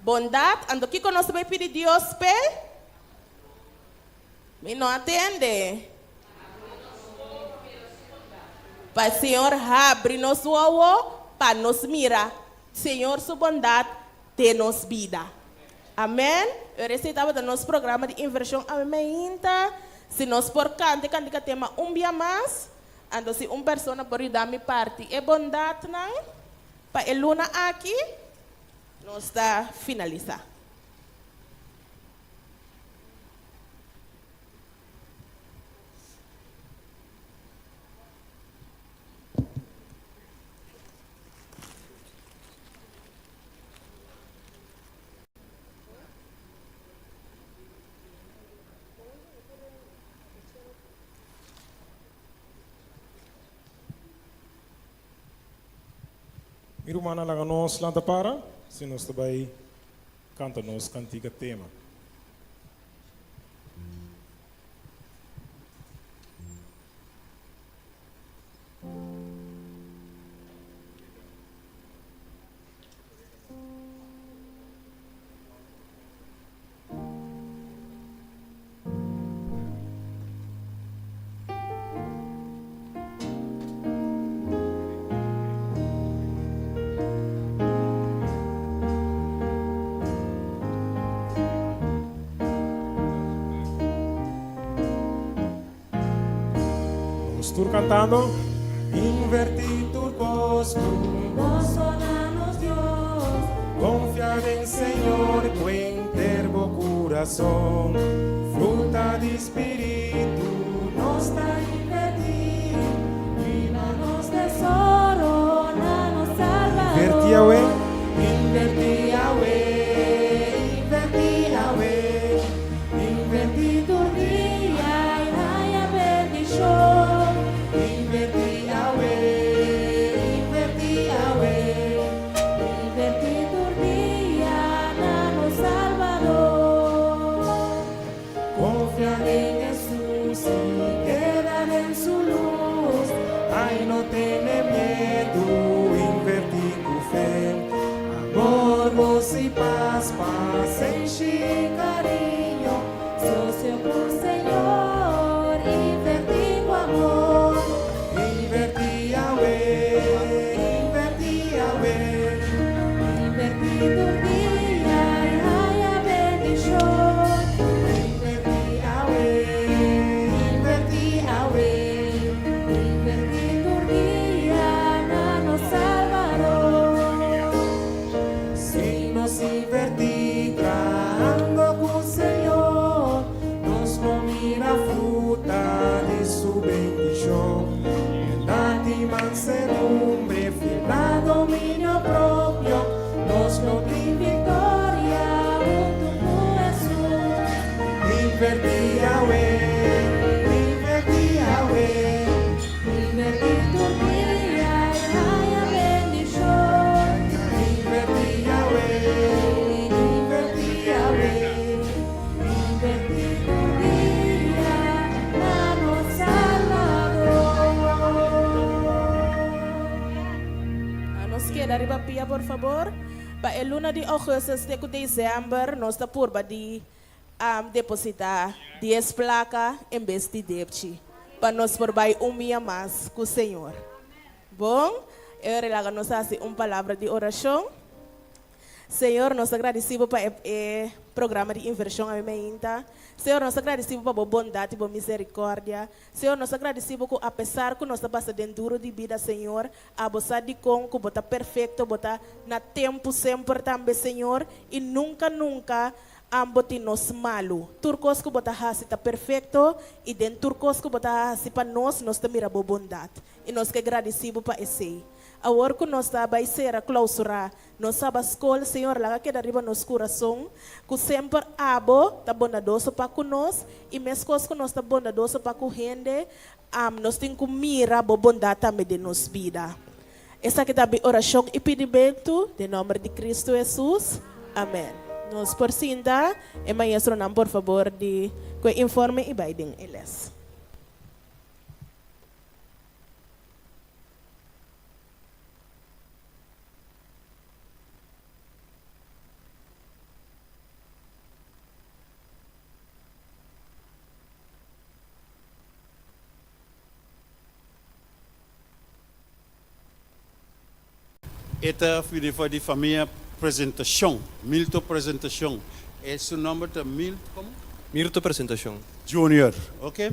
Bondade. Ando aqui nós vamos pedir Deus pe? Me não atende. Para o Senhor abrir nosso ovo, para nos mirar. Senhor, sua bondade, de nos vida. Amém? Eu receitava do nosso programa de inversão ainda. Se nós por cantar tema dia mais, ando se pessoa por dar minha parte é bondade, não? Para el luna aqui, nós está finalizar. Irmã, lá nós lanta para, se nós também canta nos cantiga tema. Tur cantando. Invertir tu gosto, Emocionarnos Dios, confiar en Señor, tu enterbo corazón, fruta de espíritu, nos da invertir, líbranos tesoro, danos salvador. invertir Yahweh, Invertir Yahweh, invertir Yahweh, invertir tu día y haya bendición. Invertir Yahweh, invertir Yahweh, invertir tu día, danos Salvador. confiar en En Jesús y que y paz, paciencia y cariño. Socio por Señor, invertido amor. Invertí a ver, invertí tu día y haya bendición. Invertí a ver, invertí tu día, nano Salvador. Si nos invertí trabajando con Señor, nos comida fruta de su bendición. Piedad y mansedumbre, fiel dominio propio, nos di victoria junto con Jesús. Invertí a ver, invertí tu día y haya bendición. Invertí a ver, invertí tu día, mano Salvador. Nos queda arriba pia, por favor. Para el 1 de agosto de diciembre, nos está por de depositar 10 placas em vez de 10. Para nos por dia mais com o Senhor. Bom, eu relago nos hace palavra de oração. Senhor, nós agradecemos para o programa de inversão aumenta. Senhor, nós agradecemos para a bondade e a misericórdia. Senhor, nós agradecemos que, apesar que nós estamos dentro de vida, Senhor, a você de com que você perfeito, você na tempo sempre também, Senhor, e nunca amboti nos malo. Turcos que você faz está perfeito e dentro turcos que você faz para nós também a bondade. E nós que agradecemos para esse. Agora que nós vai ser a clausura, nós sabemos a escola, Senhor, lá que arriba nos coração, que sempre abo está bondadoso para nós e mesmo que nós está bondadoso para a gente, nós temos que mirar a bondade também de nossa vida. Essa aqui também oração e pedimento, em nome de Cristo Jesus. Amém. Nos por cinta, e maestro não, por favor, de que informe e Biden eles. Esta foi de família apresentação, Milton apresentação. É o nome de Milton, como? Mirto apresentação. Junior, ok?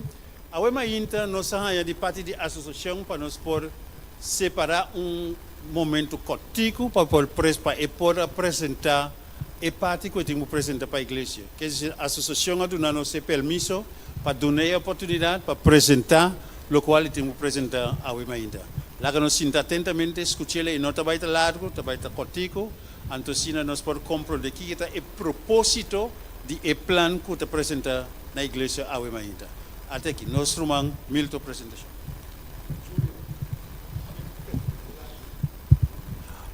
Agora ainda nós estamos de parte de associação para nós por separar momento contigo para poder apresentar a parte que temos que apresentar para a igreja. Quer dizer, a associação a dar nos permisso para dar a oportunidade para apresentar o qual temos que apresentar agora ainda. Lá que nós sinta atentamente, escutá-la e não está bem largo, está bem contigo. Então, nós podemos compreender que é o propósito de plano que apresenta na igreja agora ainda. Até aqui, nós vamos Milton apresentação.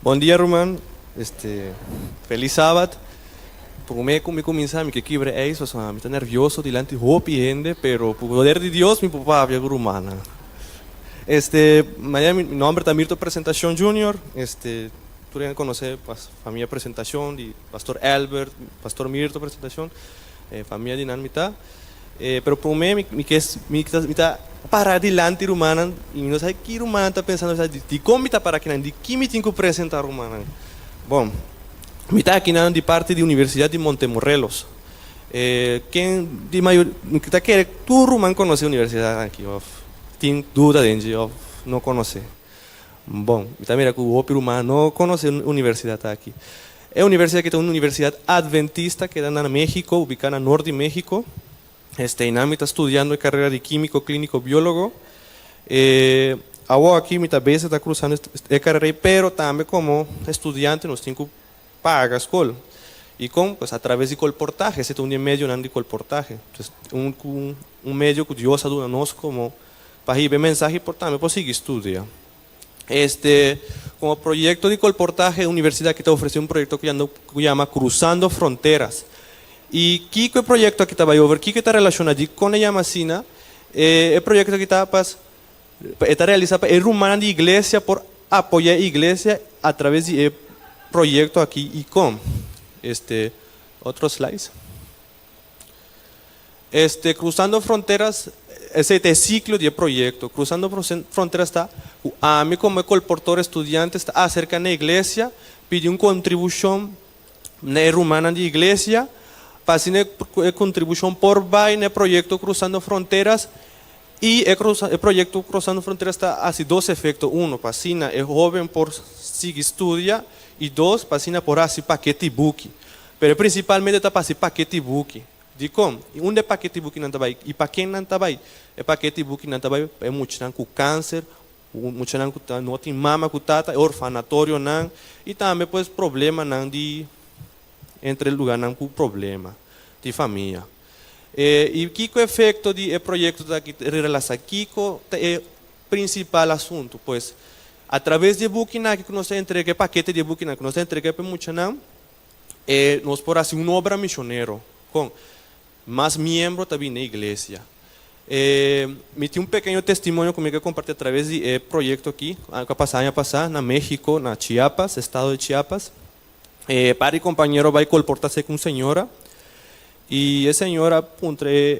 Bom dia, Roman. Feliz sábado. Por mí, comienza mi que quibre eso, me está nervioso delante de hopi gente, pero por poder de Dios, mi papá había rumana. Mi nombre es Mirto Presentación Junior. Podrían conocer familia Presentación de Pastor Albert, Pastor Mirto Presentación, familia dinamita. Pero por mí, mi está para adelante rumana y no sé qué rumana está pensando, de cómo está para que de qué me tengo que presentar rumana. Bom, me está aquí de parte de Universidad de Montemorelos. Quem de mayor, está que tu rumano conoce universidad aquí, tem dúvida de eu não conhecer. Bom, também é que o rumano não conhece a universidade aqui. É uma universidade que é uma universidade adventista que está na México, ubicada no norte de México. Inami está estudando a carreira de químico, clínico, biólogo. Agora aqui, muitas vezes está cruzando a carreira, pero também como estudante nós temos que pagar a escola. E com, pues, através de colportaje, esse é um meio de colportaje. Um meio que Deus ajuda nós como para receber mensagem por também para seguir estudando. Como proyecto de colportaje, la universidad que te ofreció un proyecto que se llama Cruzando Fronteras. Y ¿qué es el proyecto que estaba over? ¿Qué está relacionado con la llamacina? El proyecto que está realizado en Rumana de iglesia por apoyar a iglesia a través del proyecto aquí ICOM. Otros slides. Cruzando fronteras, ese ciclo de proyecto. Cruzando fronteras está, a mí como colportor estudiante está acerca de la iglesia, pide una contribución rumana de iglesia, para hacer contribución por vai en el proyecto Cruzando Fronteras. Y el proyecto Cruzando Fronteras está así dos efectos. Uno, pasina es joven por seguir estudia, y dos, pasina por así paquete book. Pero principalmente está para así paquete book. De como? Um de paquete book não trabalha. E para quem não trabalha, é paquete book não trabalha, é muito com câncer, muito não tem mama com tata, orfanatório não, e também pois problema não de entre lugar não com problema de família. E que o efeito do projeto daqui relação Kiko é principal assunto, pois através de booking que nós entrega paquete de booking que nós entrega para muito não, nós por assim uma obra missioneiro com mais membros também na igreja. Me tinha pequeno testemunho comigo que compartilhei através do projeto aqui, a passada na México, na Chiapas, estado de Chiapas. Para e companheiro vai comportar-se com senhora, e a senhora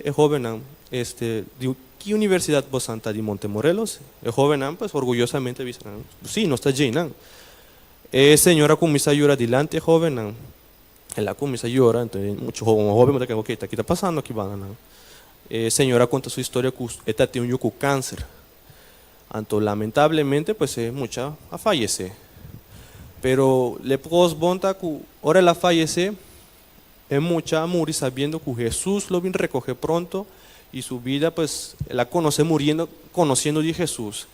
é jovem, de que universidade você está de Montemorelos? É jovem, pues orgulhosamente diz, sim, não está bem, a senhora começa a chorar adiante, jovem, ela começa a chorar, então muito jovem, mas o que está passando aqui, a senhora conta sua história que ela tem câncer, então lamentavelmente pues mucha a fallecer, pero depois bonta que ahora ela fallecer, é mucha morir sabiendo que Jesús lo vino a recoger pronto y su vida pues la conoce muriendo conociendo de Jesús.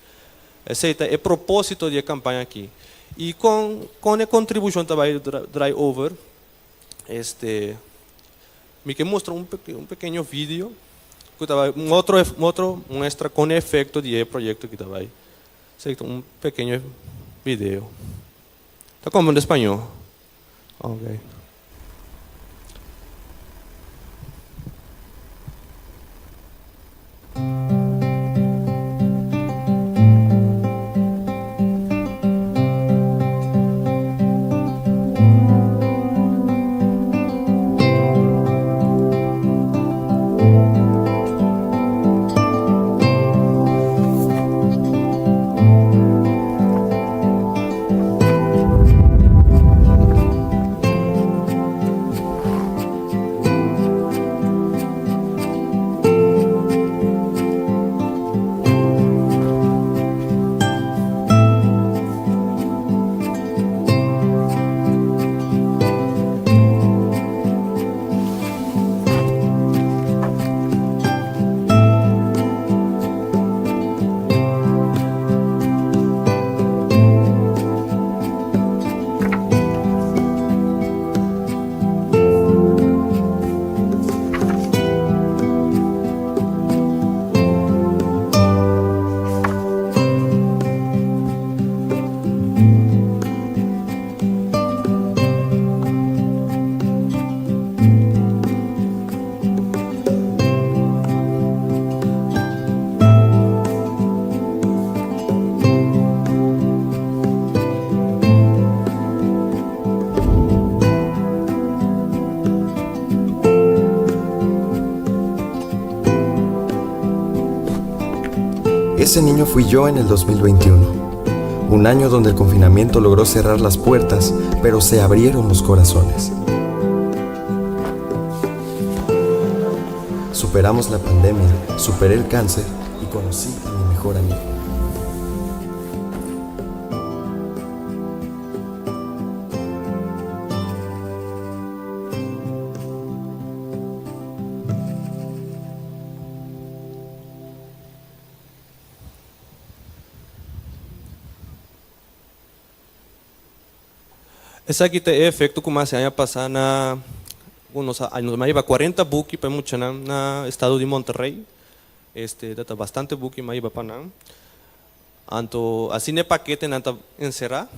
Ese es el propósito de la campaña aquí. Y con la contribución de Drive Over, me que muestra un pequeño video que otro muestra con el efecto del proyecto que estaba ahí. Un pequeño video. Está como en español. Okay. Ese niño fui yo en el 2021, un año donde el confinamiento logró cerrar las puertas, pero se abrieron los corazones. Superamos la pandemia, superé el cáncer y conocí a mi mejor amigo. Esse aqui tem efeito como se año passado na uns anos mais 40 buques para muito na estado de Monterrey. Data bastante buques mais para não. Anto assim ne paquete nanta encerrar.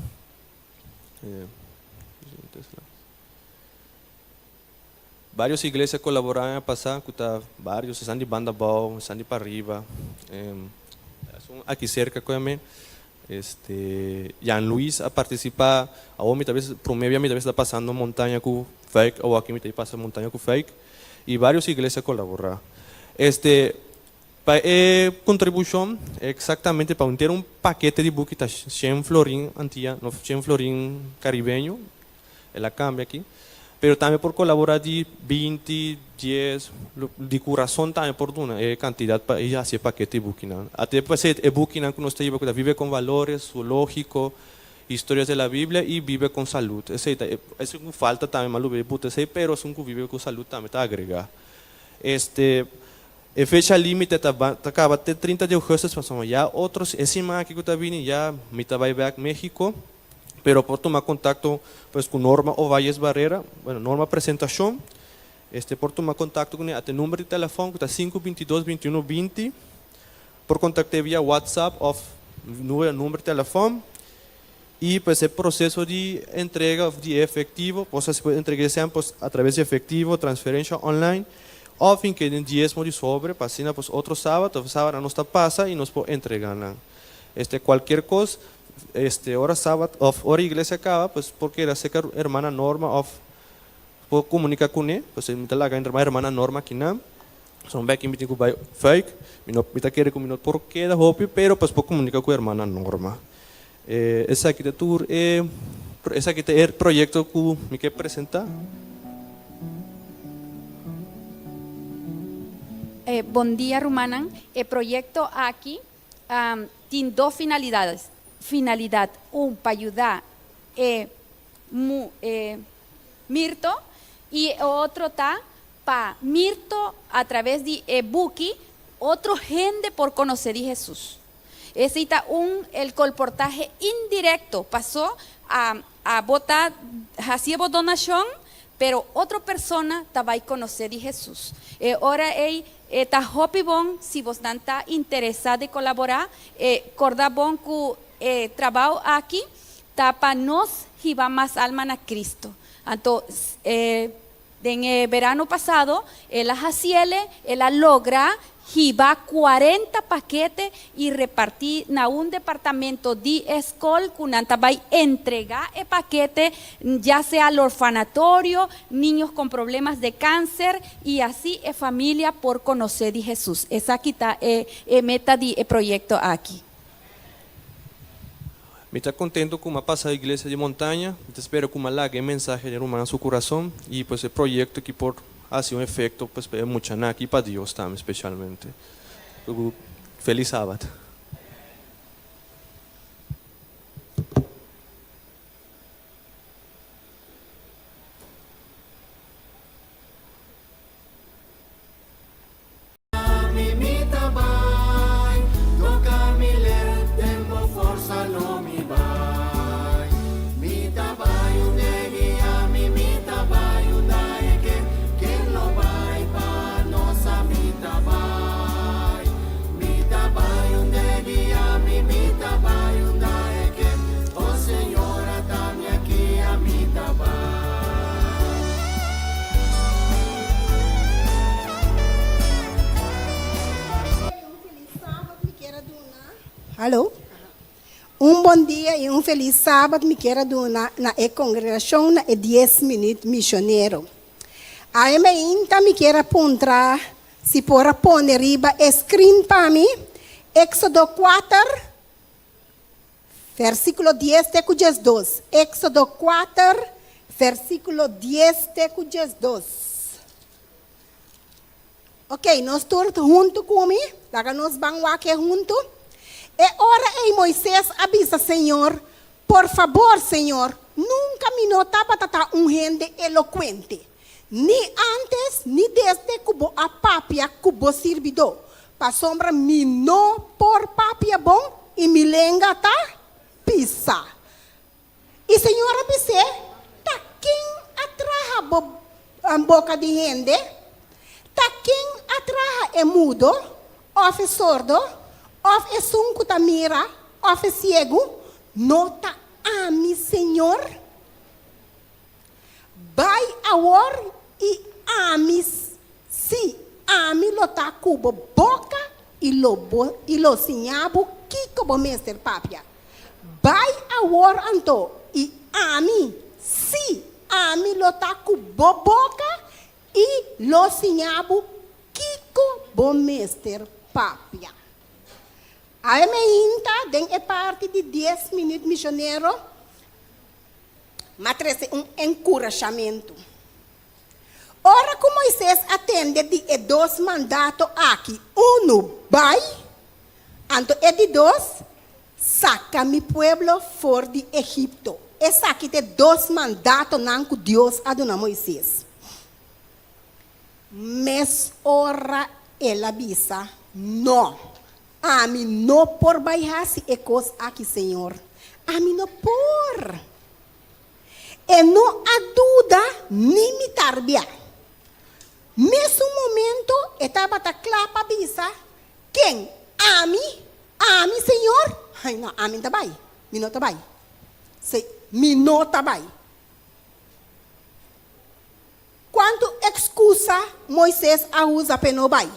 Várias igrejas colaboraram a passar, vários estão de banda bom, estão de para arriba. Aqui cerca com a mim. Jan Luis a participar, a mi talvez promovia, mi talvez está pasando montaña com fake, ou aqui mi talvez passa montaña com fake, e várias igrejas colaborar. Contribuição exatamente para ter paquete de book que está 100 florin antia, 100 florin caribeño, ela cambia aqui, pero também por colaborar de 20, 10, de coração também por uma quantidade para ir hacer paquete de book. Até para ser book que nós temos que vive com valores, zoológico, histórias da Bíblia e vive com saúde. Isso não falta também, mas pero é um que vive com saúde também está agregar. Fecha limite acaba até 30 de agosto, passamos já outros, esse mês que está vindo já me vai back México, pero por tomar contato pues com Norma Ovalles Barrera, bueno, Norma apresentação, por tomar contato com ele, até número de telefone que está 522 21 20, por contactar via WhatsApp ou número de telefone, e pues o processo de entrega de efetivo, você pode entregar sempre através de efetivo, transferência online, ou em que tem diezmo de sobre, passina pues outro sábado não está passa e nós podemos entregar. Qualquer coisa, hora sábado, hora igreja acaba, pues porque la seca hermana Norma puedo comunicar con él, pues me la hermana Norma aqui não, son back in meeting by fake, me tá querer com por qué da hopi, pero pues puedo comunicar com a hermana Norma. Essa aqui é o projeto que me quer apresentar. Bom dia, Rumanan. El proyecto aquí tiene dos finalidades. Finalidad, para ayudar Mirto, y otro está para Mirto a través de e-booki, otro gente por conocer a Jesús. Ese está el colportaje indirecto, pasó a botar, hacía donación, pero otra persona estaba a conocer a Jesús. Ahora está hopi bon, si vos están interesados en colaborar, corda bon que trabajo aquí, está para nos llevar más almas a Cristo. Entonces, en el verano pasado, él logra llevar 40 paquetes y repartir en un departamento de escuela que va a entregar el paquete ya sea al orfanatorio, niños con problemas de cáncer y así es familia por conocer de Jesús. Esa aquí está meta del proyecto aquí. Me está contento com uma passada igreja de montanha, espero com uma larga mensagem de Romana no seu coração e pues o projeto que por hacer um efeito pues é muito aqui para Deus também especialmente. Feliz sábado. Alô? Bom dia e feliz sábado me quero dar na congregação na 10 minutos missioneiro. A minha me quero apontar se por pôr riba screen para mim, Éxodo 4, versículo 10 até 12. Éxodo 4, versículo 10 até 12. Ok, nós todos juntos comigo, lá nós vamos aqui juntos. E ora Moisés avisa, Senhor, por favor, Senhor, nunca me notava tata gente eloquente, ni antes, ni desde que a papia que o servidor, para sombra me não por papia bom e me lenga tá pisa. E Senhor avise, tá quem atraja a boca de gente, tá quem atraja é mudo, ou é sordo, of é sunco da mira, of é cego, nota a mim, Senhor. Vai agora e a mim, se a mim lota cubo boca e lo sinhabo, que como mestre papia. vai awor anto e ami, si ami lo taku boboca e lo sinhabu kiko bomester papia. A emeinta den é parte de 10 minutos missioneiro, mas trouxe encorajamento. Ora como Moisés atende de 2 mandatos aqui, vai, anto de 2, saca mi pueblo for de Egipto. Essa aqui tem 2 mandatos que Deus a dona Moisés. Mas ora ela avisa, não. A mim não por baixar se é coisa aqui, Senhor. A mim não por. E não há dúvida nem me tarbia. Nesse momento, estava a clapa avisa, quem? A mim, Senhor? Ai, não, a mim também. Me não também. Me não também. Quanto excusa Moisés usa para não vai?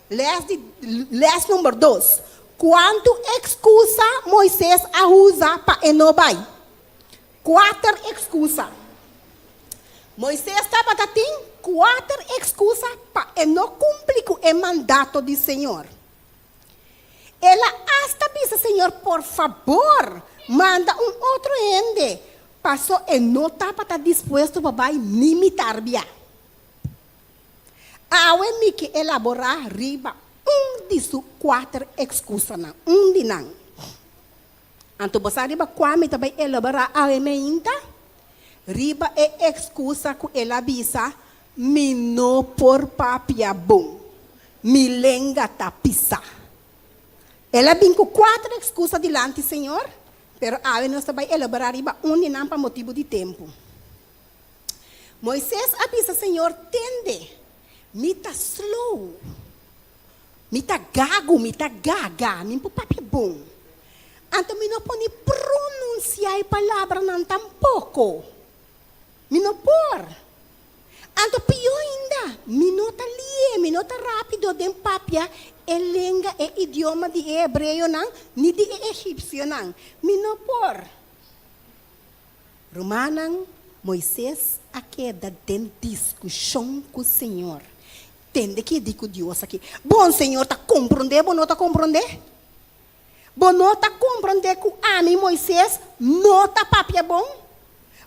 Les número 2. Quanto excusa Moisés usa para não vai? 4 excusas. Moisés estava tendo 4 excusas para não cumprir com o mandato do Senhor. Ela hasta disse, Senhor, por favor, manda outro ende. Passou e não estava disposto para limitar bia. Awe mi que elaborar riba de suas 4 excusas não, de não. Anto você riba quame também elaborar awe me inta. Riba é excusa que ela avisa, mi no por papia bom, mi lenga tapisa. Ela vem com 4 excusas dilante, Senhor, pero awe nós também elaborar riba de não para motivo de tempo. Moisés avisa, Senhor, tende. Me tá slow, me tá gago, me tá gaga, me papi bom. Então, me não pode pronunciar a palavra não tampouco. Me não por. Então, pior ainda, me não tá lie, me não tá rápido, de papia, é língua, é idioma de hebreu não, nem de egípcio não. Me não por. Romanan, Moisés, a queda de discussão com o Senhor. Entende que digo Deus aqui. Bom, Senhor, tá compreender? Bom, não tá compreender? Bom, não tá compreender que a mim, Moisés, não tá papia bom?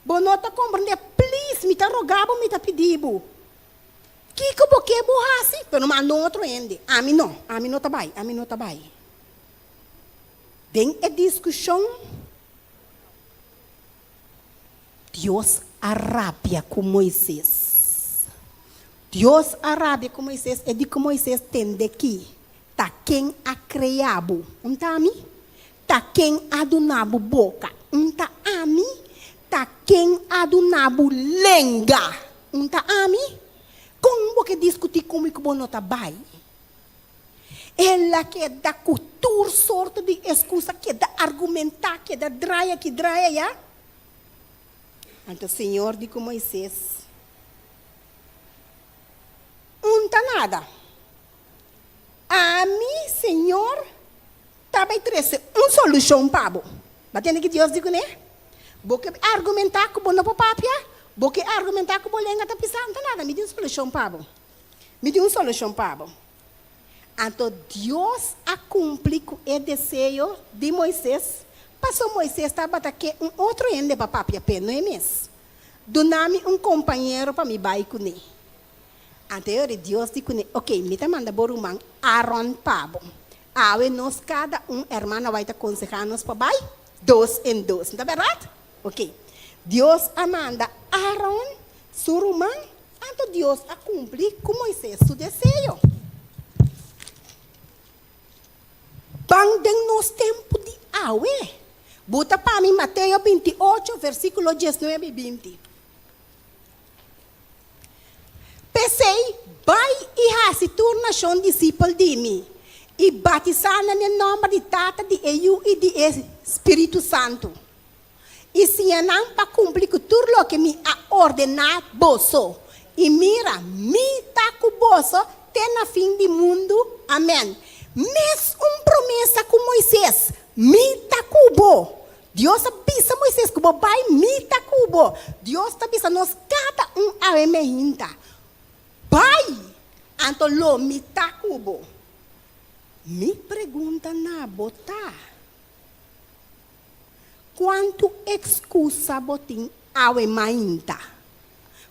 Bom, não tá compreender? Please, me tá rogando, me tá pedindo. Que porque borrasse? Pero mas não outro ende. A mim não tá bem, a mim não tá bem. Tem a discussão. Deus arrabia com Moisés. Deus arrabia com Moisés e diz que Moisés tem que tá quem a criado, tá mi? Tá quem adunabo boca, tá ami? Tá quem adunabo lenga, tá ami? Como que discutir comigo bom não tá bem? Ela que dá cultura sorte de excusa, que dá argumentar, que dá draia, já? Então o Senhor diz com Moisés, não tá nada. A mim, Senhor, também trouxe uma solução para você. Batendo que Deus diz, né? Porque argumentar com o papia, porque argumentar com o lenga tá pisando, não tá nada. Me deu uma solução para você. Me deu uma solução para você. Então, Deus a cumprir com o desejo de Moisés. Passou Moisés, estava aqui outro ende para papia, não é mesmo? Doname companheiro para me baixar com ele. Anterior Deus disse, ok, me tá manda borumang Aaron pabo. Awe nós cada hermano vai te aconselhar-nos para vai 2 em 2, não é verdade? Ok. Deus manda Aaron, surumang, então Deus a cumprir com Moisés seu desejo. Bang nos tempo de Awe. Bota para mim Mateus 28, versículo 19 e 20. Pensei, vai e se torna um discípulo de mim. E batizar no nome de Tata, de Eu e de Espírito Santo. E se não para cumprir tudo o que me ha ordenado, bolso. E mira, me tá com bolso, até na fim do mundo. Amém. Mas promessa com Moisés, me tá com bo. Dios avisa a Moisés que vai mita cubo. Dios avisa nos cada ave mehinta. Vai, anto lo mita cubo. Me pergunta na botar. Quanto excusa botin ave mainta?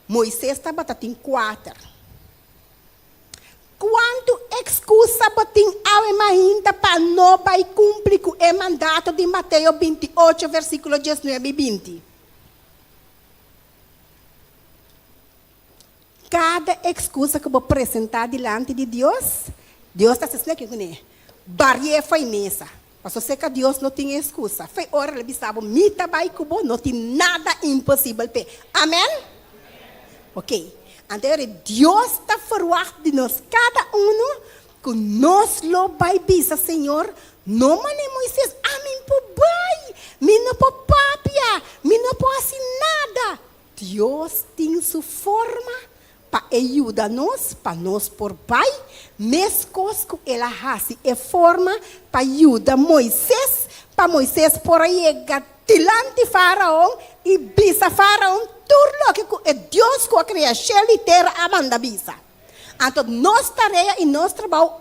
Moisés está batatin 4. Quanto excusa botin ave mainta para não vai cumprir com o mandato de Mateus 28, versículo 19 e 20? Cada excusa que eu vou apresentar diante de Deus, Deus está dizendo aqui, né? Barriera foi mesa. Mas você que Deus não tem excusa. Foi hora ele estava mita vai cubo, não tem nada impossível. Amém? Ok. Então, Deus está falando de nós, cada que nós lo vai bisa, Senhor. Não mane Moisés, mim por bai, mim não por papia, mim não por assim nada. Deus tem sua forma para ajudar-nos, para nós por pai, mesmo que ela hace é forma para ajudar Moisés, para Moisés por chegar diante de Faraó e bisa Faraó, tudo que é Deus que criou a céu e terra a manda bisa. Então, nossa tarefa e nosso trabalho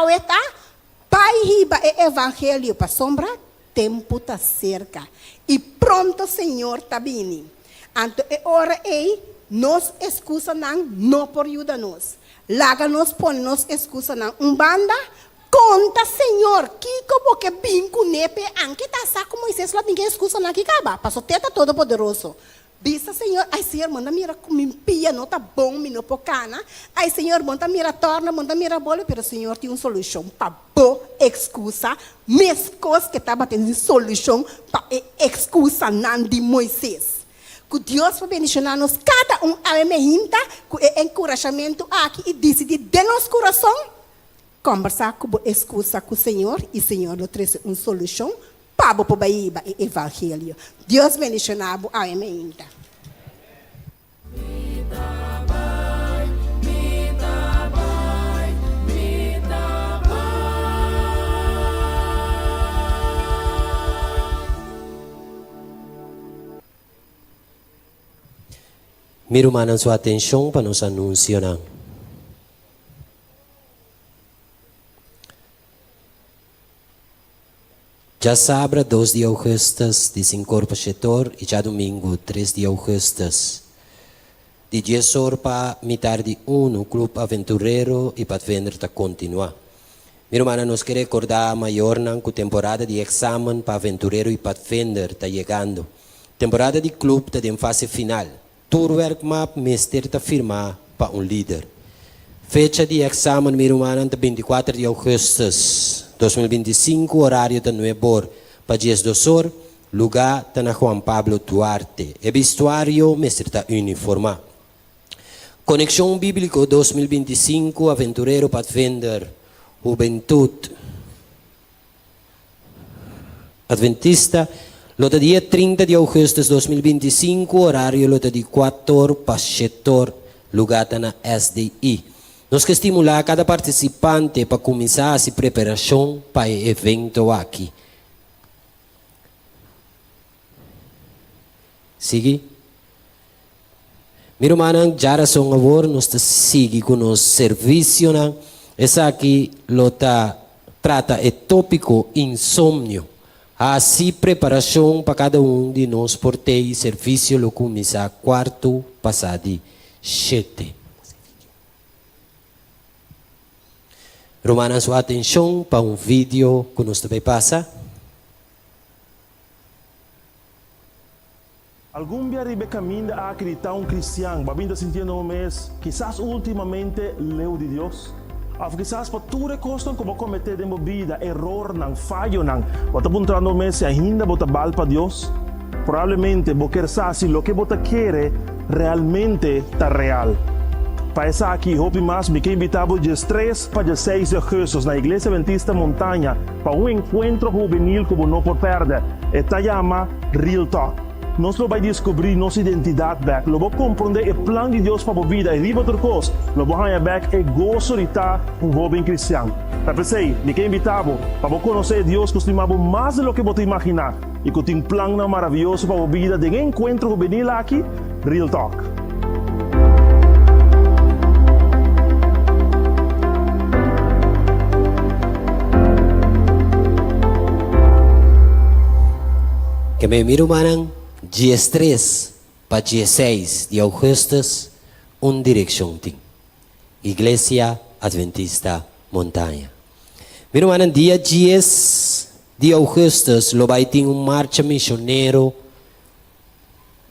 é para riba o evangelho para sombra, tempo está cerca. E pronto, Senhor, está vindo. Então, é hora nos excusa não por ajudar nos. Laga nos põe nos excusa não. Banda, conta, Senhor, que como que binco nepe, anque tá saco Moisés lá binque excusa não que acaba. Passou teta todo poderoso. Bisa, Senhor, ai, Senhor, manda mira com pia, não tá bom, me não pocana. Ai, Senhor, manda mira torna, manda mira bola, pero Senhor tem uma solução para boa excusa, mesmo coisa que estava tendo solução para excusa não de Moisés. Que Deus vai bendicionar-nos, cada a mehinta, com o encorajamento aqui e decidir de nosso coração, conversar com a excusa com o Senhor, e o Senhor nos traz uma solução para o evangelho. Deus bendicionar a mehinta. Miro mana sua atenção para nos anunciar. Já sábado 2 de agosto, desencorpa setor e já domingo 3 de agosto. De 10 horas para metade 1, o Clube Aventureiro e para vender está continuar. Miro mana nos quer recordar maior que a temporada de exame para Aventureiro e para vender está chegando. Temporada de clube está em fase final. Tourwerk map mester ta firma para líder. Fecha de exame miro mana 24 de agosto 2025, horário da 9 horas para 10 horas, lugar ta na Juan Pablo Duarte. E vestuário mester ta uniforma. Conexão Bíblico 2025, Aventureiro para vender, Juventude Adventista. Lota dia 30 de agosto de 2025, horário lota de 4 para 7 horas, lugar na SDI. Nós queremos estimular cada participante para começar a se preparação para o evento aqui. Sigue. Meu irmão, já são agora, nós sigue com o serviço. Essa aqui lota trata o tópico insônia. Assim, preparação para cada de nós por ter serviço lo começar quarto passado 7. Romana sua atenção para vídeo que nós também passa. Algum dia ribe caminho a acreditar cristiano, babinda sentindo um mês, quizás ultimamente leu de Deus. Of quizás para tudo costam como cometer de vida, error não, falho não. Bota apuntando um mês ainda bota bal para Deus. Provavelmente vou querer saber se o que bota quer realmente está real. Para essa aqui, hope mais me que invitado de 3 para 16 de agosto na Igreja Adventista Montanha para encontro juvenil que não pode perder. Esta chama Real Talk. Nós vamos descobrir nossa identidade back. Nós vamos compreender o plano de Deus para a vida. E de outra coisa, nós vamos ganhar back o gozo de estar jovem cristiano. Para você, me que invitado para conhecer Deus, costumamos mais do que você imaginar. e que tem plano maravilhoso para a vida de encontro com venir aqui, Real Talk. Que me miro manang dias 3 para dias 6 de augustus, direção ting. Iglesia Adventista Montanha. Miro manang dia 10 de augustus, lo vai ter marcha missioneiro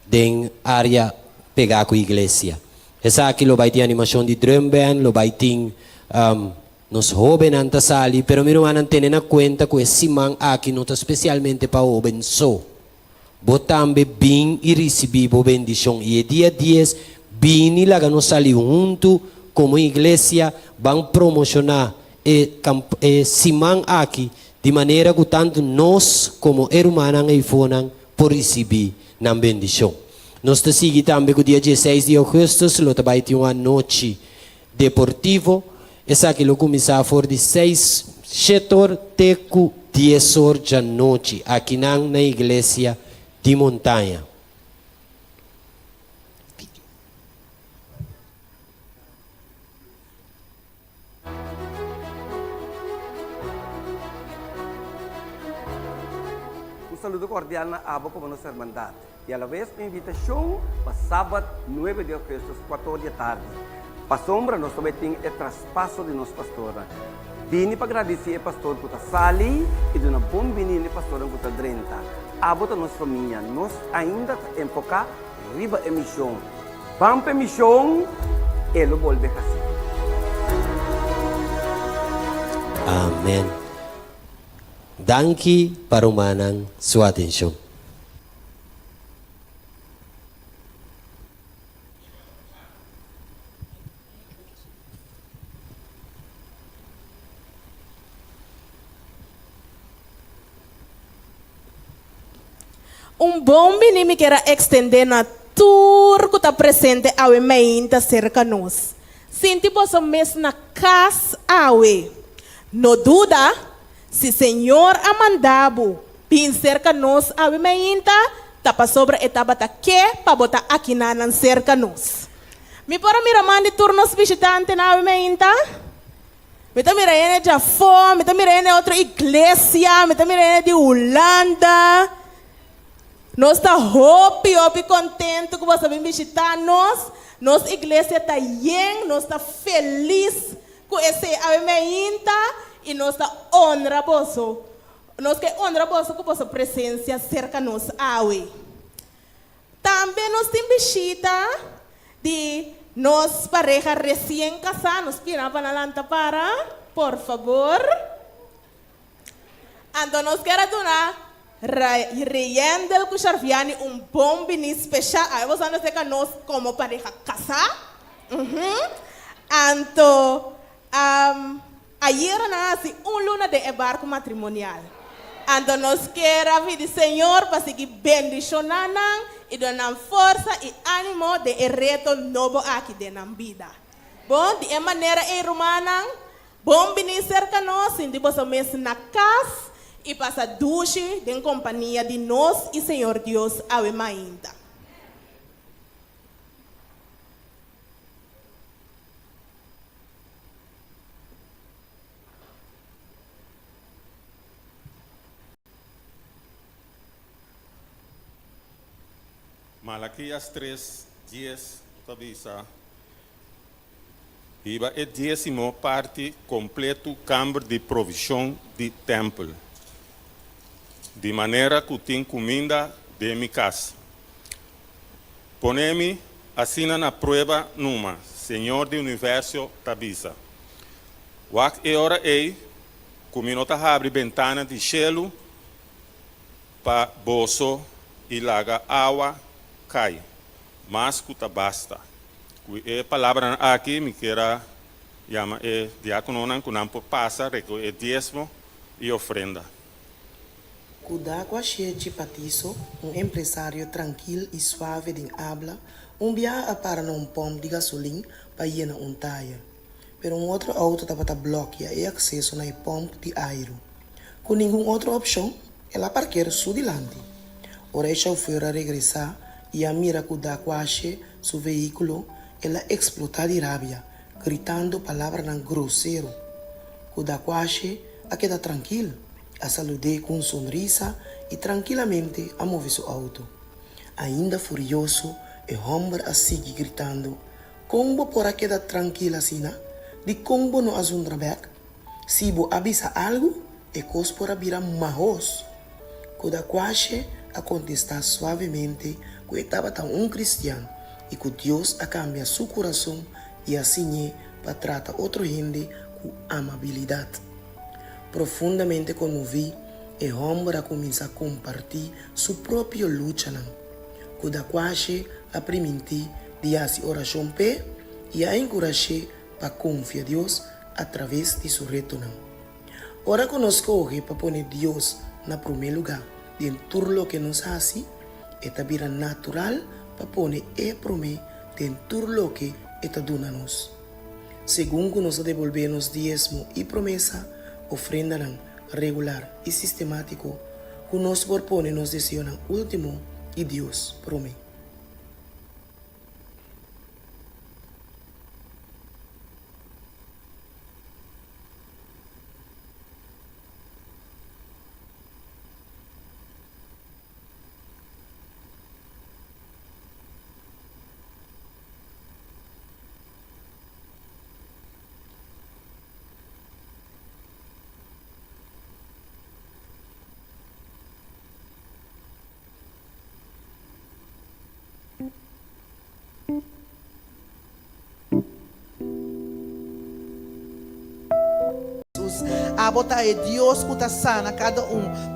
den área pegar com a igreja. Essa aqui lo vai ter animação de drum band, lo vai ter nos jovens antasali, pero miro manang tenen na conta que esse man aqui não está especialmente para o benço. Botambe bem e receber a bendição. E dia 10, bem e lá nos sali junto como igreja, vão promocionar e simang aqui de maneira que tanto nós como irmãos e fonan por receber na bendição. Nós te seguimos também com o dia 16 de agosto, lo vai ter uma noite deportivo. Essa aqui lo começar for de 6 setor teco 10 horas da noite aqui na igreja de montanha. Saludo cordial na abo como nossa irmandade. E a la vez uma invitação para sábado 9 de agosto, 4 da tarde. Para sombra, nós também temos o traspasso de nossa pastora. Vini para agradecer ao pastor que está sali e de uma bom vinda ao pastor que está drenta. Abo da nossa família, nós ainda empocar riba a missão. Vamos para a missão, ele volve a casa. Amém. Danke para o manang sua atenção. Bom menino que era extender na tour que está presente ao meinta cerca nós. Sinti posso mes na casa awe. No duda, se Senhor amandabo, pin cerca nós ao meinta, tapa sobre etapa ta que para botar aqui na cerca nós. Mi para miramar de turnos visitante na ao meinta? Me tá mirando de Japão, me tá mirando de outra igreja, me tá mirando de Holanda. Nós estamos hopi contentes que você vem visitar nós. Nossa igreja está bem, nós estamos felizes com esse avimento e nós estamos honrados. Nós que honrados com a vossa presença cerca de nós. Também nós temos visita de nossa pareja recém-casada. Nós queremos para, por favor. Então nós queremos donar Reyendel Kucharviani bom vinho especial. Aí você não sei que nós como pareja casada. Então, ayer nasce luna de embarque matrimonial. Então nós queremos pedir Senhor para seguir bendicionando e dando força e ânimo de reto novo aqui de na vida. Bom, de maneira irmã, bom vinho cerca nós, e depois mês na casa. E passa duche em companhia de nós e Senhor Deus ao ainda. Malaquias 3:10 avisa. Iba é 10ª parte completo câmara de provisão de templo. De maneira que tem comida de minha casa. Poneme assim na prova numa, Senhor do Universo tabisa. Wak é hora aí, comino ta abre ventana de gelo para bolso e laga água cai. Mas que tá basta. É palavra aqui me queira chama é diácono não que não passa, é dízimo e ofrenda. Cuidado cheio de patiço, empresário tranquilo e suave de habla, viaja para um pombo de gasolina para ir na taia. Pero outro auto estava bloqueando o acesso na pombo de aero. Com nenhuma outra opção, ela parqueira su delante. Ora el chofer a regresar y a mira cuda quase su vehículo, ela explota de rabia, gritando palabras tan grosero. Cuda quase a queda tranquilo, a saludar com sonrisa e tranquilamente a mover seu auto. Ainda furioso, o homem a seguir gritando: como porá quedar tranquila assim? De como não há um trabalho? Se você avisa algo, é coisa para virar marros. Cuda quase a contestar suavemente que estava tão cristiano e que Deus a cambia seu coração e assim para tratar outro gente com amabilidade. Profundamente comovido, o homem a começar a compartilhar sua própria luta. Cuda quase a permitir de fazer oração pé e a encorajar para confiar em Deus através de seu retorno. Ora conosco hoje para pôr Deus na primeiro lugar de tudo o que nos faz, é também natural para pôr e promer de tudo o que está dando-nos. Segundo nós devolvemos diezmo e promessa, ofrenda regular e sistemático, que nos propõe nos desejo último e Deus promete. A botar é Deus que está sana cada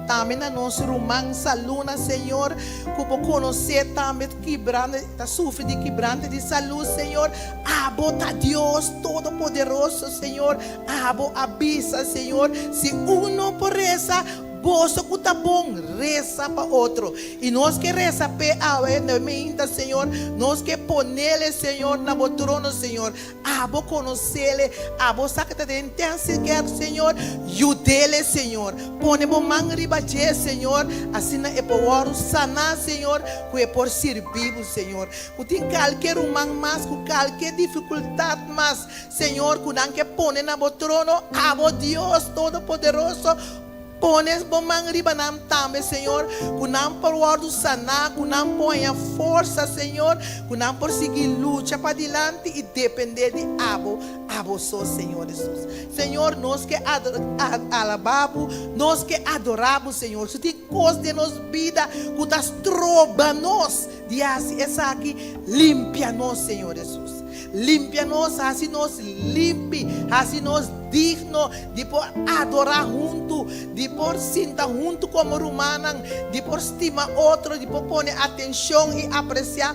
também na nossa romança luna, Senhor, que por conhecer também quebrante, está sofrendo de quebrante de saúde, Senhor. A botar Deus todo-poderoso, Senhor. A avisa, Senhor, se não por essa bolso que está bom, reza para outro. E nós que reza para Senhor, nós que ponele, Senhor, na trono, Senhor. Abo conhecele, abo sacata de intensidade, Senhor. Yudele, Senhor. Ponemos mangriba, Senhor. Assim é por sanar, Senhor. Que é por servir, Senhor. Que tem qualquer mais, com qualquer dificuldade mais, Senhor. Que não que pone na trono, abo Deus todo-poderoso. Pones bomang ribanam tambe, Senhor, kunam por word sana, kunam põe a força, Senhor, kunam por seguir luta para adiante e depender de abo só, Senhor Jesus. Senhor, nós que alabamos, nós que adoramos, Senhor, se tem coisa de nos vida, que das trova nós, de essa aqui, limpia-nos, Senhor Jesus. Limpia-nos, assim nos limpe, assim nos digno de por adorar junto, de por sentar junto como romana, de por estimar outro, de por pôr atenção e apreciar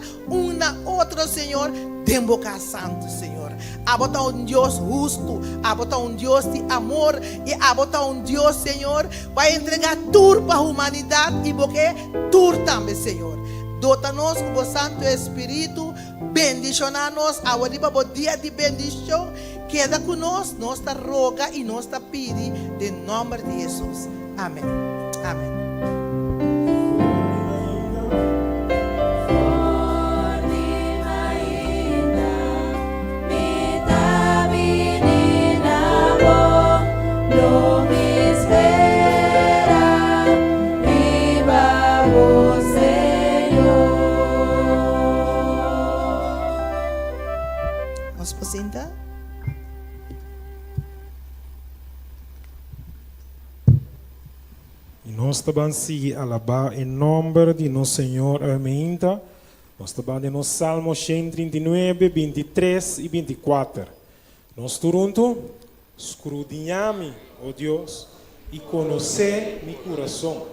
outra, Senhor, de boca santo, Senhor. A botar Deus justo, a botar Deus de amor e a botar Deus, Senhor, vai entregar tudo para a humanidade e porque tudo também, Senhor. Dota-nos com o Santo Espírito, bendicionar-nos, a dia de bendição, queda conosco, nós te roga e nós te pede, em nome de Jesus. Amém. Amém. Senta. E nós também se alabar em nome de nosso Senhor, amém. Nós também no Salmo 139, 23 e 24. Nós juntos escudriñame, ó Deus, e conhecer meu coração.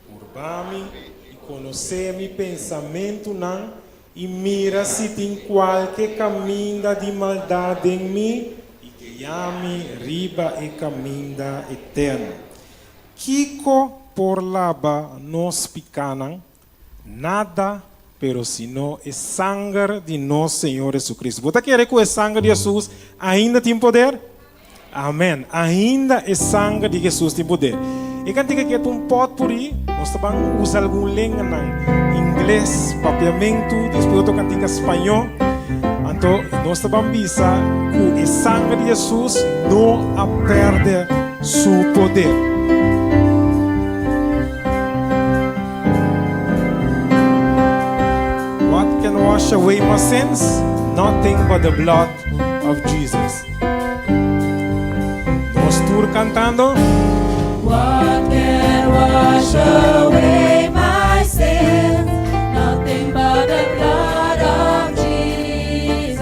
Curva-me e conhecer meu pensamento, não. E mira se tem qualquer caminho de maldade em mim e que llame riba e caminho eterno. Kiko por lava nos picanan, nada, pero sino é sangue de nosso Senhor Jesus Cristo. Você quer que o sangue de Jesus ainda tem poder? Amém. Ainda é sangue de Jesus tem poder. E cantica que é um potpourri, nós também usa algum língua em inglês, papiamento, depois outro cantica espanhol. Então, nós também bisa que o sangue de Jesus não perde seu poder. What can wash away my sins? Nothing but the blood of Jesus. Nós tour cantando. What can wash away my sins? Nothing but the blood of Jesus.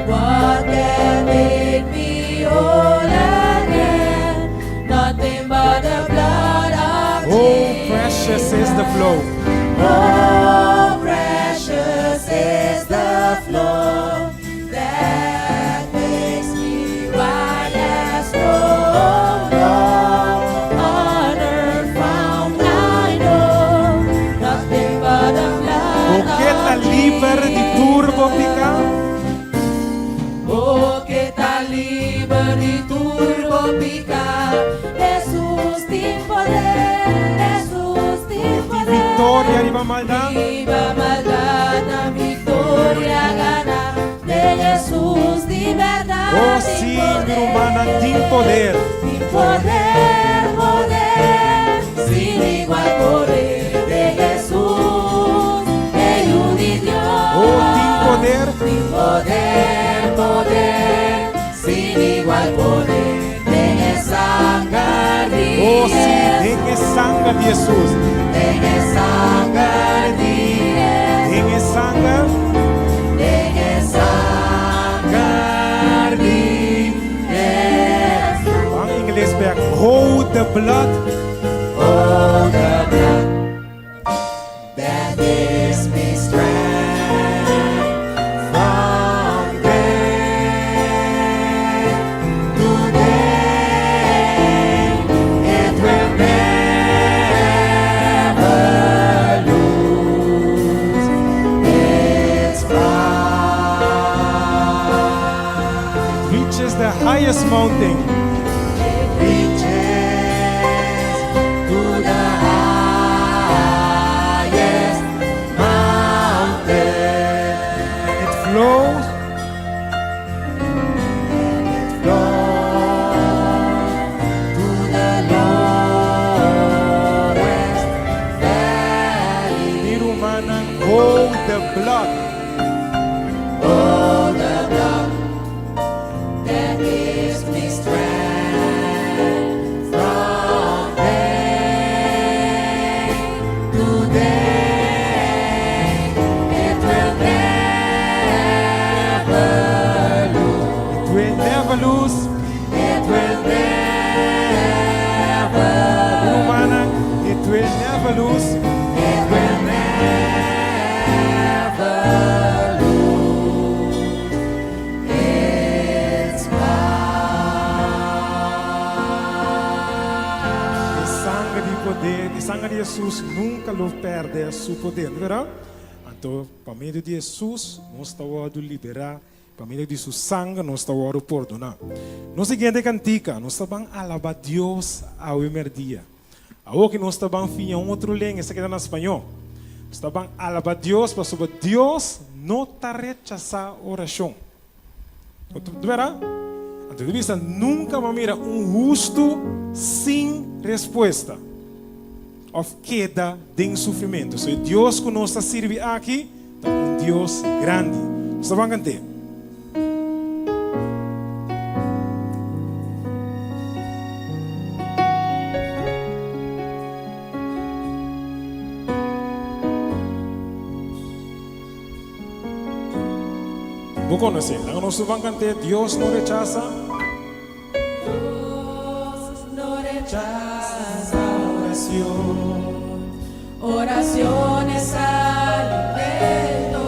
What can make me whole again? Nothing but the blood of Oh, Jesus. precious is the flow. Oh, precious is the flow that makes me white as snow. No other found I know, nothing but the blood Boqueta of liber di turbo pica. Boqueta liber di turbo pica. Jesús tin poder, Jesús tin poder. Victoria arriba maldad. Viva maldad, la victoria gana de Jesús, de verdad. Oh, sí, mi humana, tin poder. Sin poder, poder, sin igual poder de Jesús, el único Dios. Oh, tin poder. Sin poder, poder, sin igual poder de sangre. Oh, sí, dengue sangre de Jesús. Dengue sangre, Dengue sangre. dengue sangre. En inglés back. Hold the blood. Oh, the blood that gives me strength from day to day. It will never lose its power. Reaches the highest mountain. Reaches to the highest mountain. It flows. To the lowest valley. Mi humana, hold the blood. Oh, the blood that gives me strength from day to day. It will never lose. It will never lose. It will never Mi humana, it will never lose. It will never lose its power. El sangue de poder, el sangue de Jesus nunca lo perde su poder, verá? Então, para meio de Jesus, nós estamos a liberar, para meio de seu sangue, nós estamos a perdonar. No seguinte cantica, nós estamos a alabar Deus ao dia. Agora que nós estamos a finir outro língua, essa aqui é em espanhol. Nós estamos a alabar Deus, para sobre Deus não está rechazar oração. Verá? Então, nunca vai mirar justo sem resposta. Of queda de sofrimento. So, Deus que nós serve aqui é Deus grande. Você vai cantar. Vou conhecer. Nós vamos cantar. Deus não rechaza. No rechaza oración, oraciones alimento.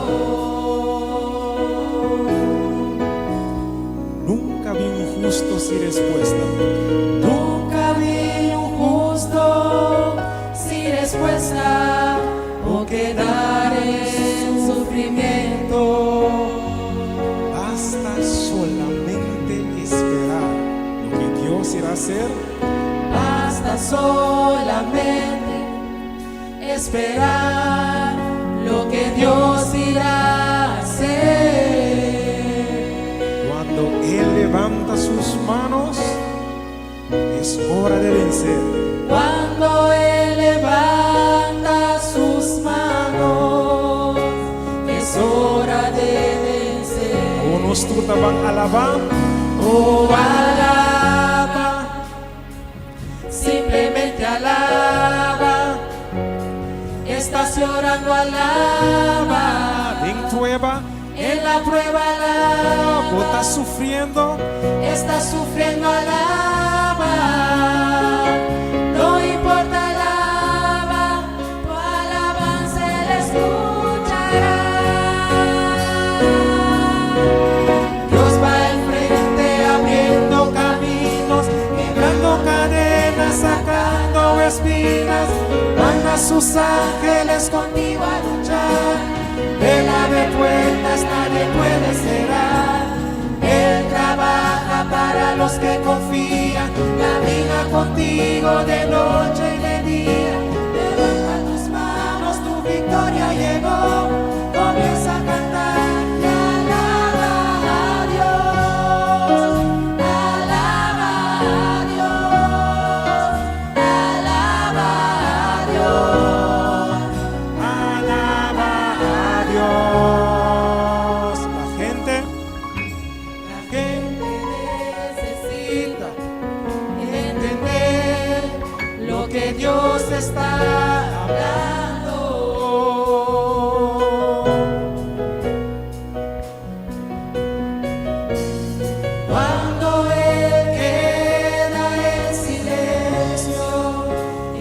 Nunca vi un justo sin respuesta. Nunca vi un justo sin respuesta o quedar en sufrimiento. Basta solamente esperar lo que Dios irá a hacer. Basta esperar lo que Dios irá a hacer. Cuando Él levanta sus manos, es hora de vencer. Cuando Él levanta sus manos, es hora de vencer. Unos tú van alabando. Oh, alaba, simplemente alaba. Estás llorando, alaba. En prueba, En la prueba, alaba. vos estás sufriendo. Estás sufriendo, alaba. No importa, alaba. Tu alabanza Él escuchará. Dios va al frente abriendo caminos, quebrando cadenas, sacando espinas. Manda a sus ángeles contigo a luchar. Él abre puertas, nadie puede cerrar. Él trabaja para los que confían, camina contigo de noche y de día. Levanta tus manos, tu victoria llegó. Comienza a cantar y alaba a Dios. Alaba a Dios. Alaba a Dios. Alaba a Dios. La gente Necesita entender lo que Dios está hablando. Cuando Él queda en silencio,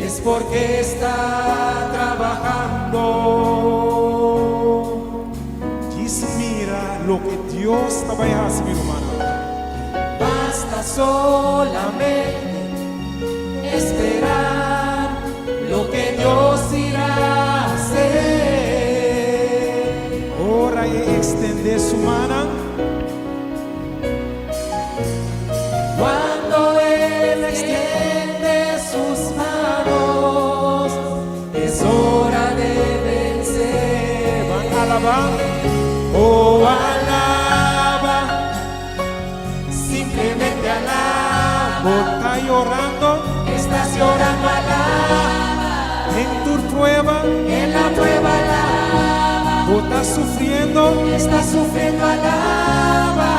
es porque está trabajando. diz: mira lo que Dios está haciendo, mi hermana. Basta solamente esperar lo que Dios irá a hacer. Ora y extender su mano. Cuando Él extiende sus manos, es hora de vencer. Van a alabar. Oh, alaba, simplemente alaba. Vos estás llorando. Estás llorando, alaba. En tu prueba, En la prueba, alaba. vos estás sufriendo. Estás sufriendo, alaba.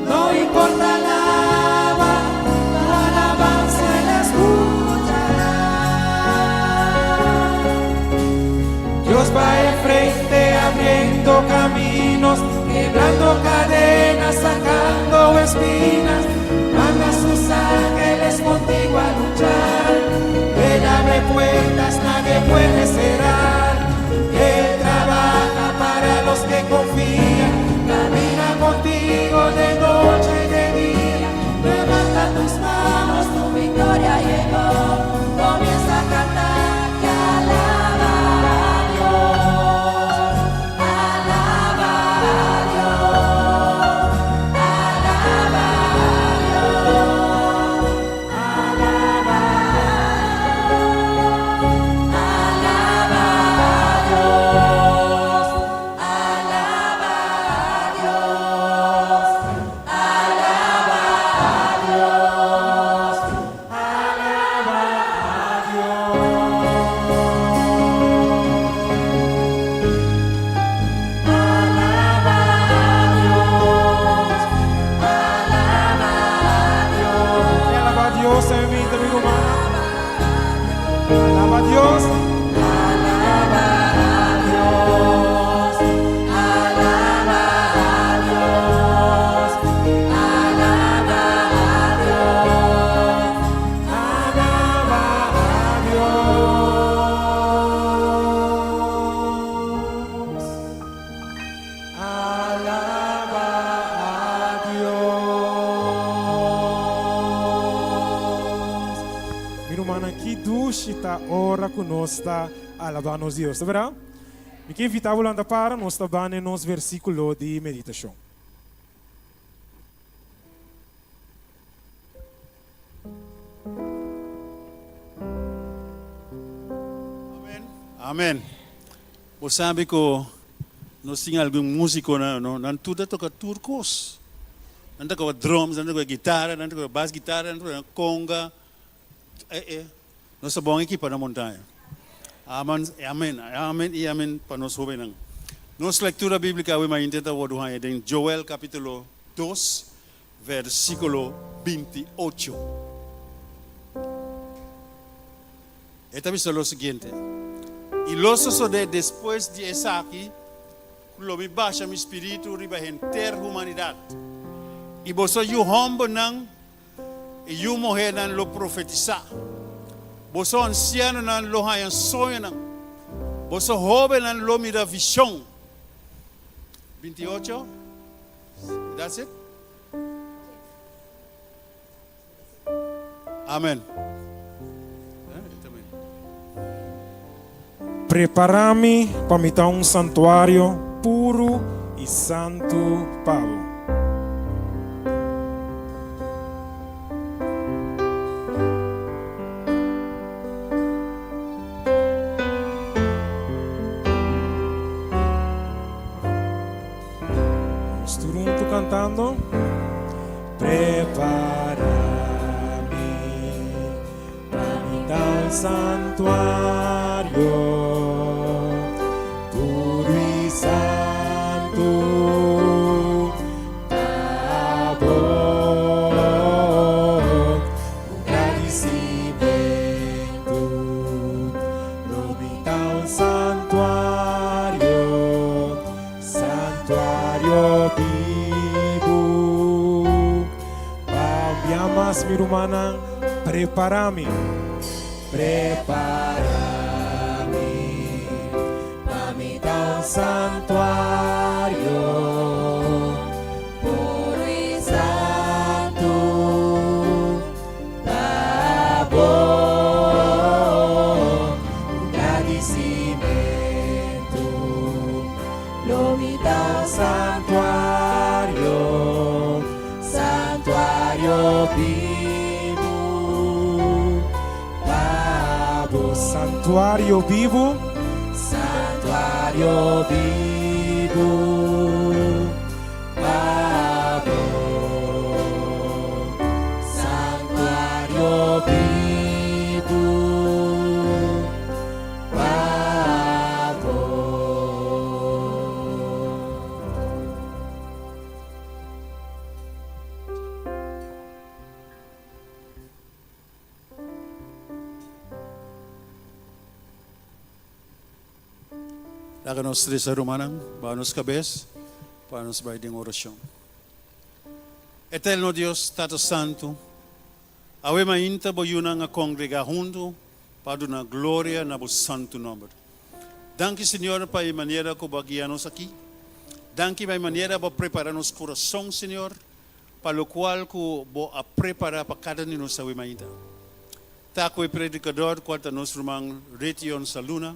No importa, alaba. Tu alabanza Él escuchará. Dios va enfrente abriendo caminos, quebrando cadenas, sacando espinas. Manda a sus ángeles contigo a luchar. Él abre puertas, nadie puede cerrar. Él trabaja para los que confían, camina contigo de noche y de día. Levanta tus manos, tu victoria llegó. Comienza a cantar y alaba a Dios. Alaba a Dios. Alaba a Dios. Alaba a Dios. Alaba a Dios. Alaba a Dios. Alaba a Dios. Alaba a Y alaba a Dios en mi vida, mi hermana. Alaba a Dios. Alaba a Dios. Alaba a Dios. Alaba a Dios. Alaba a Dios. Alaba a Dios. Mi hermana, que duche está ora conosco alabando a Deus, tá vendo? E que invitava a andar para nós também nos versículos de meditação. Amén. Vos sabe que nós temos algum músico não tudo toca turcos. Não toca drums, não toca guitarra, não toca bass guitarra, não toca conga. Nós somos bom equipa na montanha. Amém, amém, amém e amém para nós jovens. Nossa leitura bíblica hoje vai tentar falar em Joel capítulo 2, versículo 28. Esta vez é o seguinte. E lo sucede depois de essa aqui, lo me baixa meu espírito riba a humanidade. E você o homem não, e o morrer não lo profetizar. Você anciano não lo hayan sonho não. Você jovem não lo mira visão. 28. That's it. Amém. Prepara-me para me dar santuário puro e santo, Pablo. Vamos juntos cantando. Prepara-me para me dar santuário. Mirumana, prepara-me, para me dar santuário puro e santo, tá bom, agradecimento, lo me dá santuário, santuário vivo. Santuário vivo, santuário vivo, Pablo, santuário vivo, Pablo. Laga nos três rumanang, para nos cabeça, para nos vai em oração. Eterno Deus, Tato Santo, awe mainta boyuna nga congregar junto para na glória na bo santo nome. Danke Senhor para a maneira que baguia-nos aqui. Danke para a maneira para preparar nos coração, Senhor, para o qual que bo a preparar para cada um nos awe mainta. Taco e predicador quanto nos irmão Retion Saluna.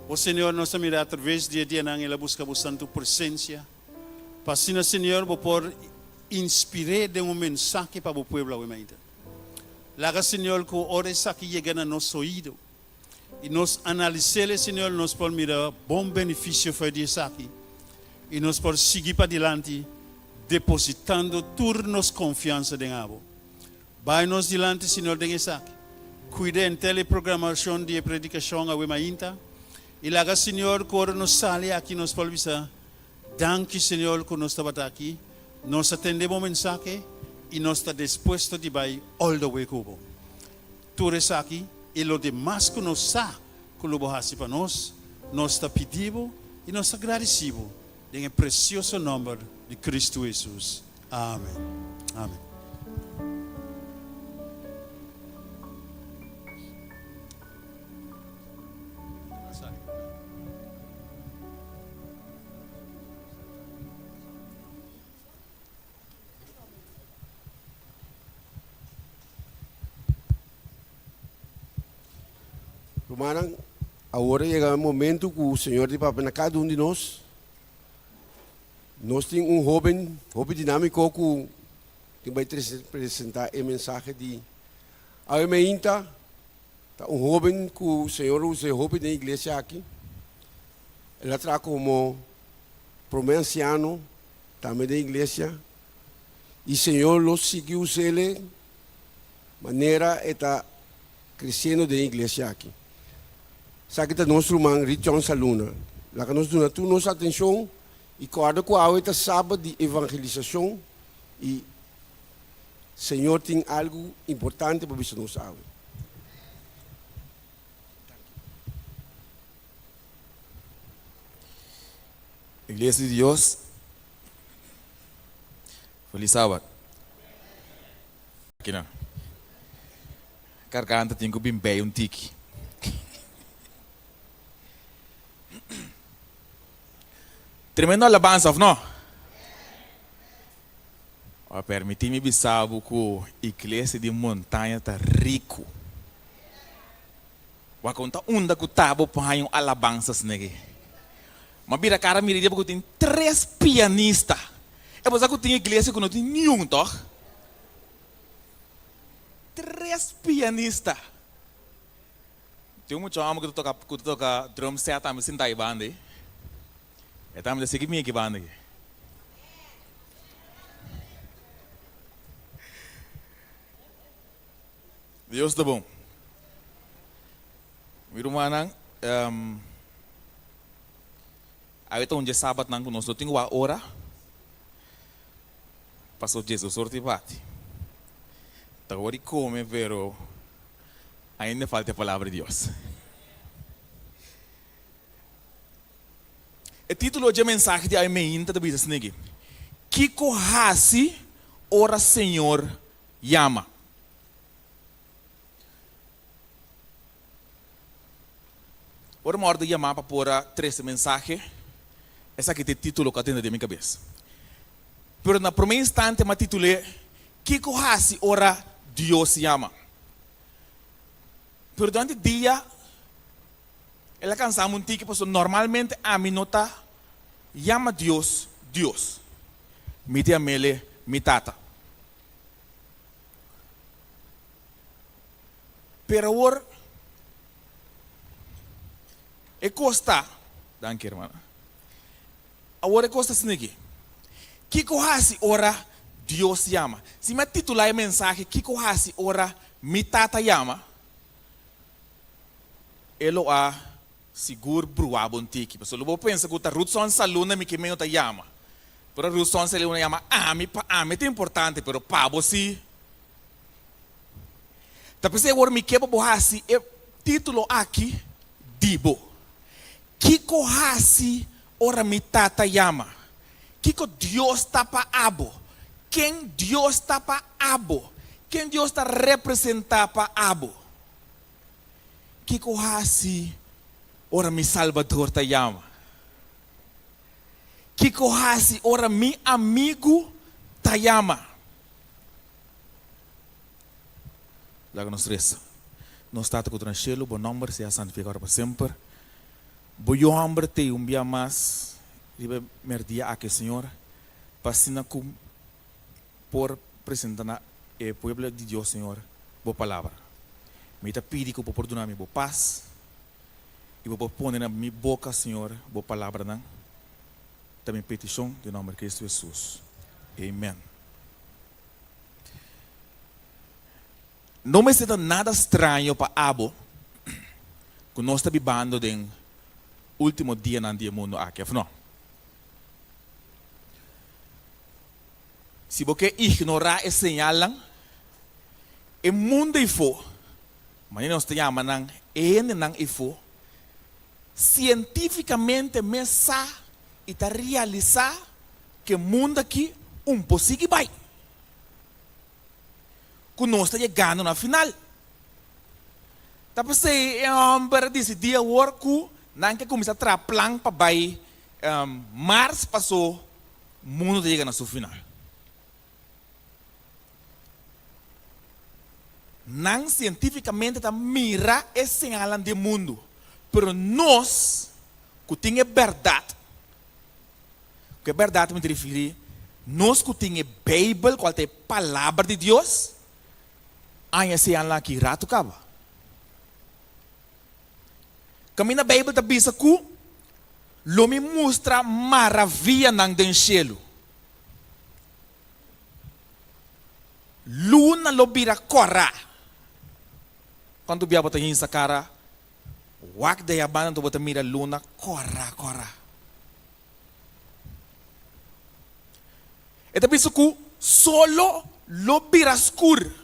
O Senhor nos mira através de dia nang ela busca a santo presença. Pasina Senhor bo por inspirar de um mensagem para o povo lá ainda. Laga Senhor que ora aqui chega na nosso ouvido e nos analisar Senhor nos por mirar bom benefício foi de aqui e nos por seguir para diante depositando turnos confiança em abo. Vai nos diante Senhor de aqui. Cuide em teleprogramação de predicação a ainda. E laga Senhor que ora nos sale aqui nos por visar. Danke Senhor que nos estava aqui. Nós atendemos o mensagem e nós está disposto de ir all the way cubo. Tu resta aqui e lo demais que nós sa que lo bohasi para nós está pedindo e nós agradecido em precioso nome de Cristo Jesus. Amém. Amém. Romanan, agora chega o momento que o Senhor de Papa na cada de nós. Nós temos jovem dinâmico que vai apresentar a mensagem de Aumenta Tá jovem que o Senhor usa jovem na igreja aqui. Ela traz como primeiro anciano também da igreja. E o Senhor lo seguiu ele maneira está crescendo da igreja aqui. Sabe que nosso irmão Richard Saluna, lá que nós damos toda nossa atenção e cada qual é sábado de evangelização e o Senhor tem algo importante para você não sabe. Iglesia de Dios, feliz sábado. Aqui não. Garganta tenho que bem bem tique. Tremendo alabança, ou não? Permiti-me pensar que a igreja de montanha está rico. Vou contar onde que estava para alabanças nele. Mas vira cara mira porque tem 3 pianistas. É por isso que tem igreja que não tem nenhum, toch? 3 pianistas. Tem muito homem que toca drum set, mas sem daí banda. É também assim que minha que banda. Deus tá bom. Meu irmão, aí então dia sábado nang nós não temos a hora. Passou Jesus sorte bate. Tá agora come, pero ainda falta a palavra de Deus. O título de mensagem de Aimeinta da Bisa Snegi. Kiko hasi ora Senhor llama. Ora uma hora de chamar para pôr 13 mensagens. Essa aqui é o título que atende de minha cabeça. Pero na primeira instante eu titulei Kiko hasi ora Deus llama. Pero durante o dia ela cansava um tique, porque normalmente a mim nota llama Deus, Deus. Me te amele, me tata. Pero agora e costa, danke irmã. Agora costa snigi. Kiko hasi ora Deus llama. Se me titular a mensagem Kiko hasi ora me tata llama, elo a seguro bruabo um tique. Porque eu vou pensar que o Ruthson Saluna me queimou ta llama. Pero o Ruthson Saluna llama ame é importante, pero pabo si. Tapi agora me quebra borrasi é título aqui dibo. Kiko hasi ora me tata llama. Kiko Deus tapa abo. Quem Deus tapa abo? Quem Deus está representando para abo? Kiko hasi ora mi Salvador te llama. Kiko hasi ora mi amigo te llama. Laga nos três. Nós estamos com o tranquilo, bom nome, seja santificado para sempre. Bom homem te dia mais, ribe merdia aqui Senhor, para sina com por apresentar o povo de Deus Senhor, boa palavra. Me te pedi que por perdonar-me, boa paz. E vou pôr na minha boca, Senhor, boa palavra, não? Também petição, em nome de Cristo Jesus. Amém. Não me sinto nada estranho para Abo, que nós estamos vivendo no último dia do mundo aqui, não? Se você ignorar esse sinal, o mundo é fo, mas nós estamos chamando, não é fo. Cientificamente mesa e tá realizar que o mundo aqui possível vai. Que nós está chegando na final. Tá para ser homem desse dia work não que começa a trazer plan para vai março passou o mundo chega na sua final. Não cientificamente tá mira esse sinal do mundo. Pero nós, que temos verdade, que a verdade me refere, nós que temos a Bíblia, qual é a palavra de Deus, aí esse ano aqui rato acaba. Kami na Bible tabisa ku, lumi mostra maravilha nang den cielo. Luna lo bira cora. Quando biya bota yin sa cara, wak de yabanan to bota mira luna, cora. E tabisa ku, solo lo bira escuro.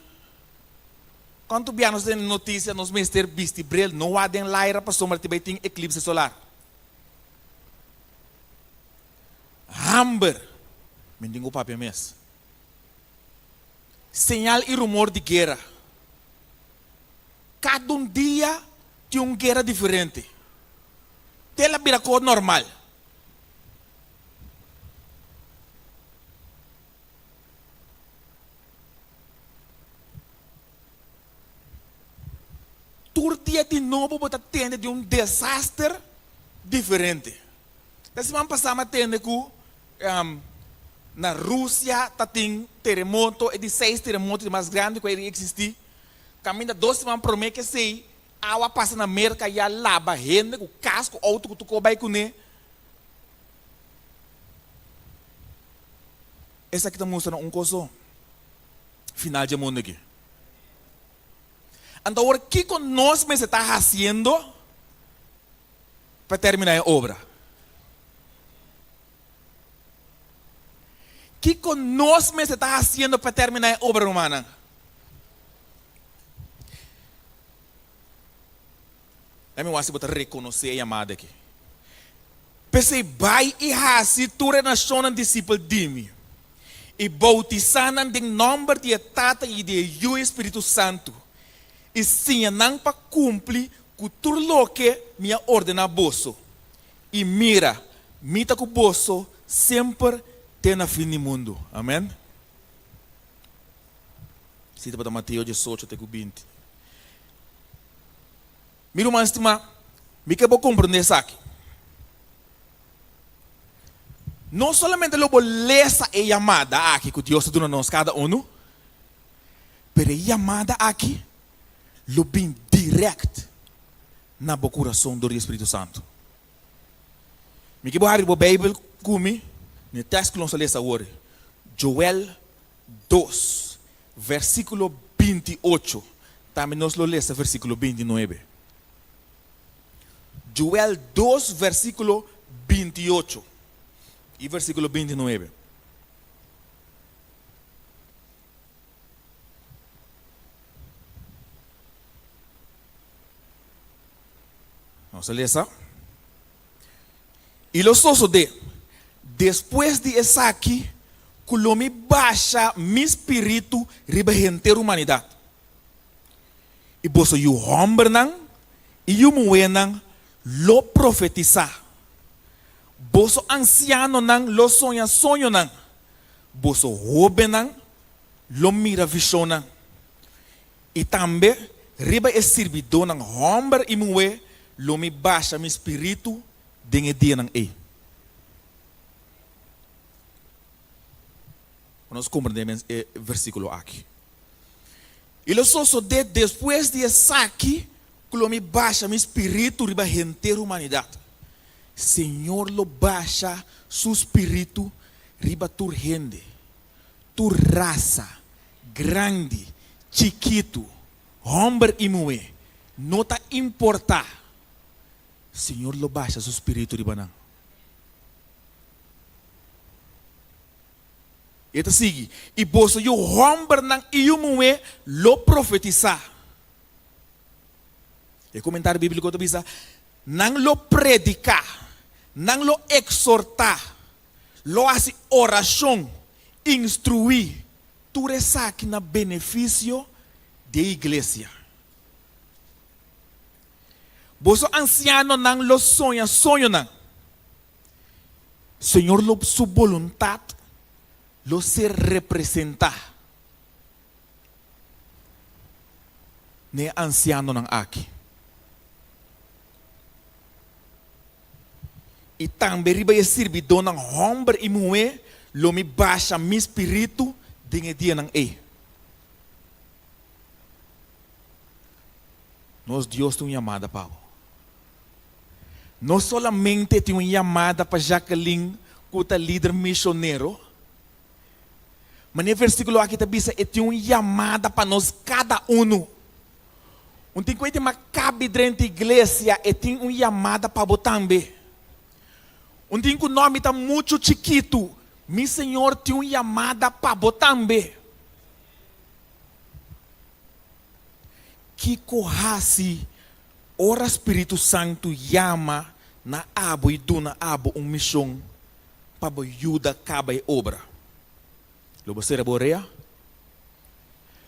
Quando bianos tem notícia nos mister bisti bril, não há den laira para sombra tibai ting eclipse solar. Amber, mendingo papel mes. Señal e rumor de guerra. Cada dia tem uma guerra diferente. Tela vira cor normal. Turquia de novo bota tende de um desastre diferente. Da semana passada tende que na Rússia tem terremoto, é de 6 terremotos mais grandes que existir. Caminha 2 semanas promete que sei, água passa na América e a lava rende, o casco, outro que tu vai com ele. Essa aqui está mostrando um coisa final de mundo aqui. Então, o que nós me está fazendo para terminar a obra? O que nós me está fazendo para terminar a obra humana? Eu me acho que vou reconhecer a chamada aqui. Pensei, vai e hasi tu renação discípulo de mim. E bautizando em nome de Tata e de o Espírito Santo. E sim, não para cumprir com tudo o que me ordena bolso. E mira, mita com bolso sempre tem na fim do mundo. Amém? Cita para Mateus 18 até 20. Mira, mas me que vou compreender isso aqui. Não somente eu vou ler essa chamada aqui que Deus está dando a nós cada um, mas a chamada aqui lo bem direct na bo coração do Espírito Santo. Me que vou abrir a Bíblia comigo, no texto que nós lemos agora, Joel 2, versículo 28. Também nós lemos versículo 29. Joel 2, versículo 28 e versículo 29. Vamos a leer eso. Y los osos después de eso aquí, cuando me baja mi espíritu, riba gente humanidad. Y vos yo hombre y yo mujer lo profetiza. Vos anciano lo soña vos joven lo mira visión. Y también riba es servidor hombre y mujer lo me baixa mi espírito den dia nang e. Nós compreendemos o versículo aqui. E lo soso depois de essa aqui, lo me baixa mi espírito riba gente humanidade. Senhor lo baixa su espírito riba tu gente, tu raça, grande, chiquito, homem e mulher, não tá importar. Senhor lo baixa su espírito de banana. E tá sigue. E bolso yo homem e o mulher lo profetizar. E comentário bíblico to bisa, não lo predicar, não lo exortar, lo hace oração, instruir, tu resaque na benefício de igreja. Vos anciano não lo sonha não. Senhor, lo su voluntad lo se representar. Ne anciano não aqui. E também riba e servidor não homem e mulher lo me baixa mi espírito de dia não é. Nós Deus tem chamada Paulo. não solamente tem uma chamada para Jacqueline, que é líder missionário, mas no versículo aqui também tem uma chamada para nós, cada um. Um tem que ter uma cabe dentro da igreja e tem uma chamada para botar também. Um tem que o nome está muito chiquito, meu Senhor tem uma chamada para botar também. Que corrase, ora Espírito Santo chama na abo e dona abo uma missão para ajudar cada obra. Lobo ser boreia,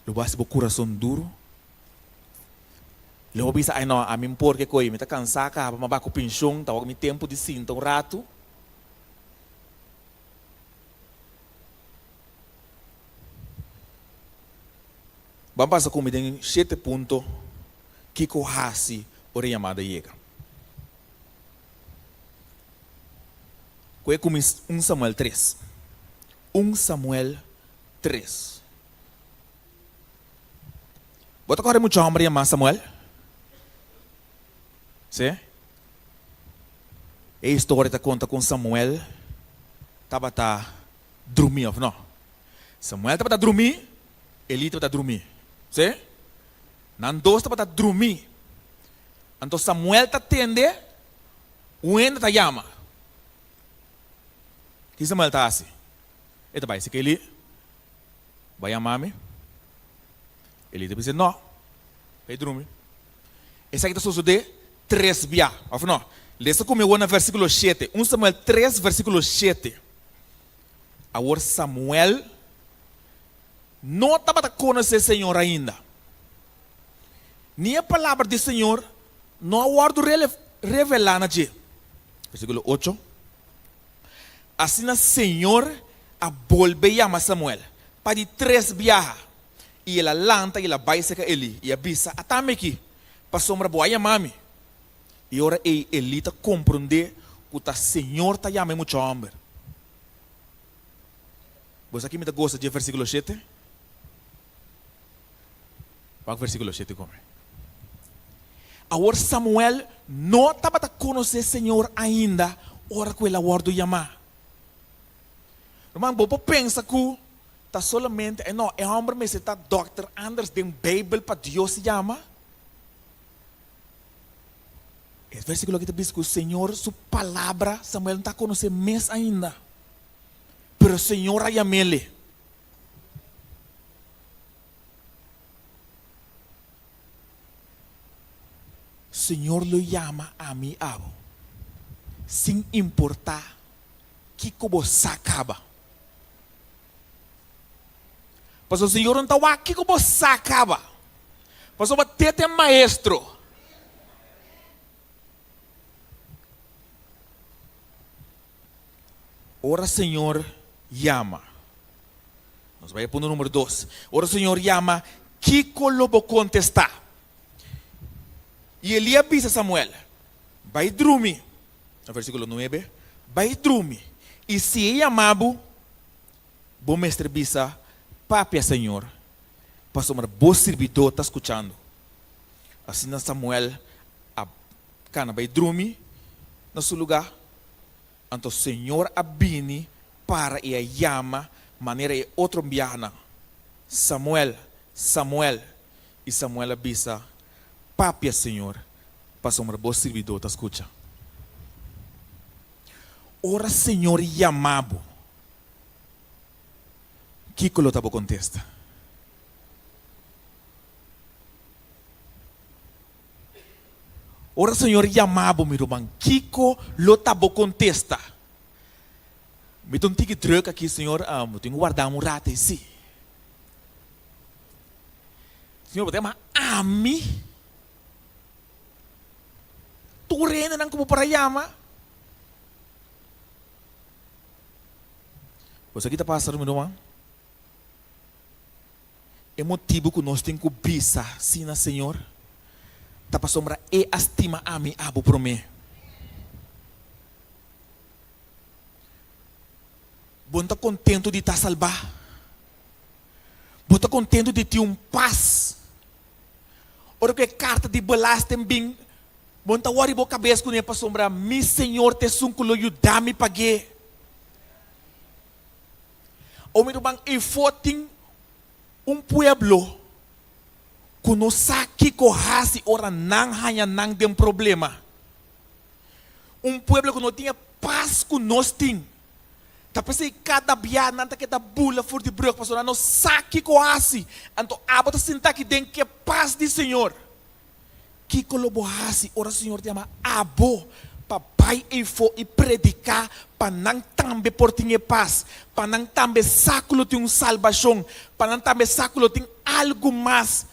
lobo ser coração duro, lobo bisa ai não a mim porque coi me tá cansado cá para baco pinchão, tá me tempo de sinta rato. Vamos passar com em 7 pontos que corrase ora chamada chega. Qual é como 1 Samuel 3? 1 Samuel 3. Bota correr muito homem chamar Samuel? Sim? A história está conta com Samuel estava dormindo, não? Samuel estava dormindo, Eli estava dormindo. Sim? Nandos estava dormindo. Então Samuel está atende, o ainda está chama. Que Samuel está assim? Ele vai dizer que ele vai chamar-me. Ele vai dizer não. Vai dormir. Esse aqui está sucedendo 3 dias. Não. Lesa como no versículo 7. 1 Samuel 3, versículo 7. Agora Samuel não estava a conhecer o Senhor ainda. Nem a palavra do Senhor não aguardo revelar na dia. Versículo 8. Assim o Senhor a volve chamar Samuel para de 3 viajar. E ela lanta e ela vai secar ele. E avisa, atame aqui. Para sombra boa chamar-me. E agora ele está compreender que o Senhor está chamando muito homem. Você aqui me gosta de versículo 7? Para o versículo 7 como. Agora Samuel não estava a conhecer o Senhor ainda. Ora que ele aguardo chamar. Irmão, você pensa que está solamente, não, é homem mas está Dr. Anders den Bíblia para Deus se chama? Esse versículo aqui diz que o Senhor, sua palavra, Samuel não está conhecendo mais ainda. Pero o Senhor a chama ele. O Senhor lo chama a mim, sem importar que como sacaba. Mas o Senhor não está aqui como sacaba. Mas o tete maestro. Ora Senhor chama. Nós vamos para o número 2. Ora Senhor chama, Kiko lobo contestar. E ele avisa Samuel, vai dormir. No versículo 9, vai dormir. E se chamado, bom mestre bisa, papi Senhor, pastor bom servidor está escutando. Assim Samuel, a cana vai dormir no seu lugar. Então o Senhor abine para e chama maneira e outro viana. Samuel, Samuel. E Samuel avisa, papi Senhor, pastor bom servidor está escutando. Ora Senhor chamado. Kiko lo tabo contesta. Ora Senhor chamado, meu irmão. Kiko lo tabo contesta. Me dá que druk aqui, Senhor. Eu tenho que guardar um rato assim. Senhor, você ama a mim? Tu reina não como para chamar? Você aqui está passando, meu irmão? É motivo que nós temos que pensar, sim, Senhor. Está passando e estima a mim, abo por mim. Você está contente de estar salvar? Você está contente de ter paz? Ora que carta de balas também, Monta wari bo cabeça com para sombra, mi Senhor te sunkulo yudami pague. O meu bang efoting pueblo kuno saki ko hasi ora nang hanya nang dem problema. Pueblo que não tinha paz com nós ting. Tapi se cada dia nanta kita bula for de brug pastor no saki ko hasi. Anto abota sinta que den que paz de Senhor. Que colobo hasi ora Senhor te ama abo papai e predicar para não também por ter paz, para não também sáculo tem salvação, para não também sáculo tem algo mais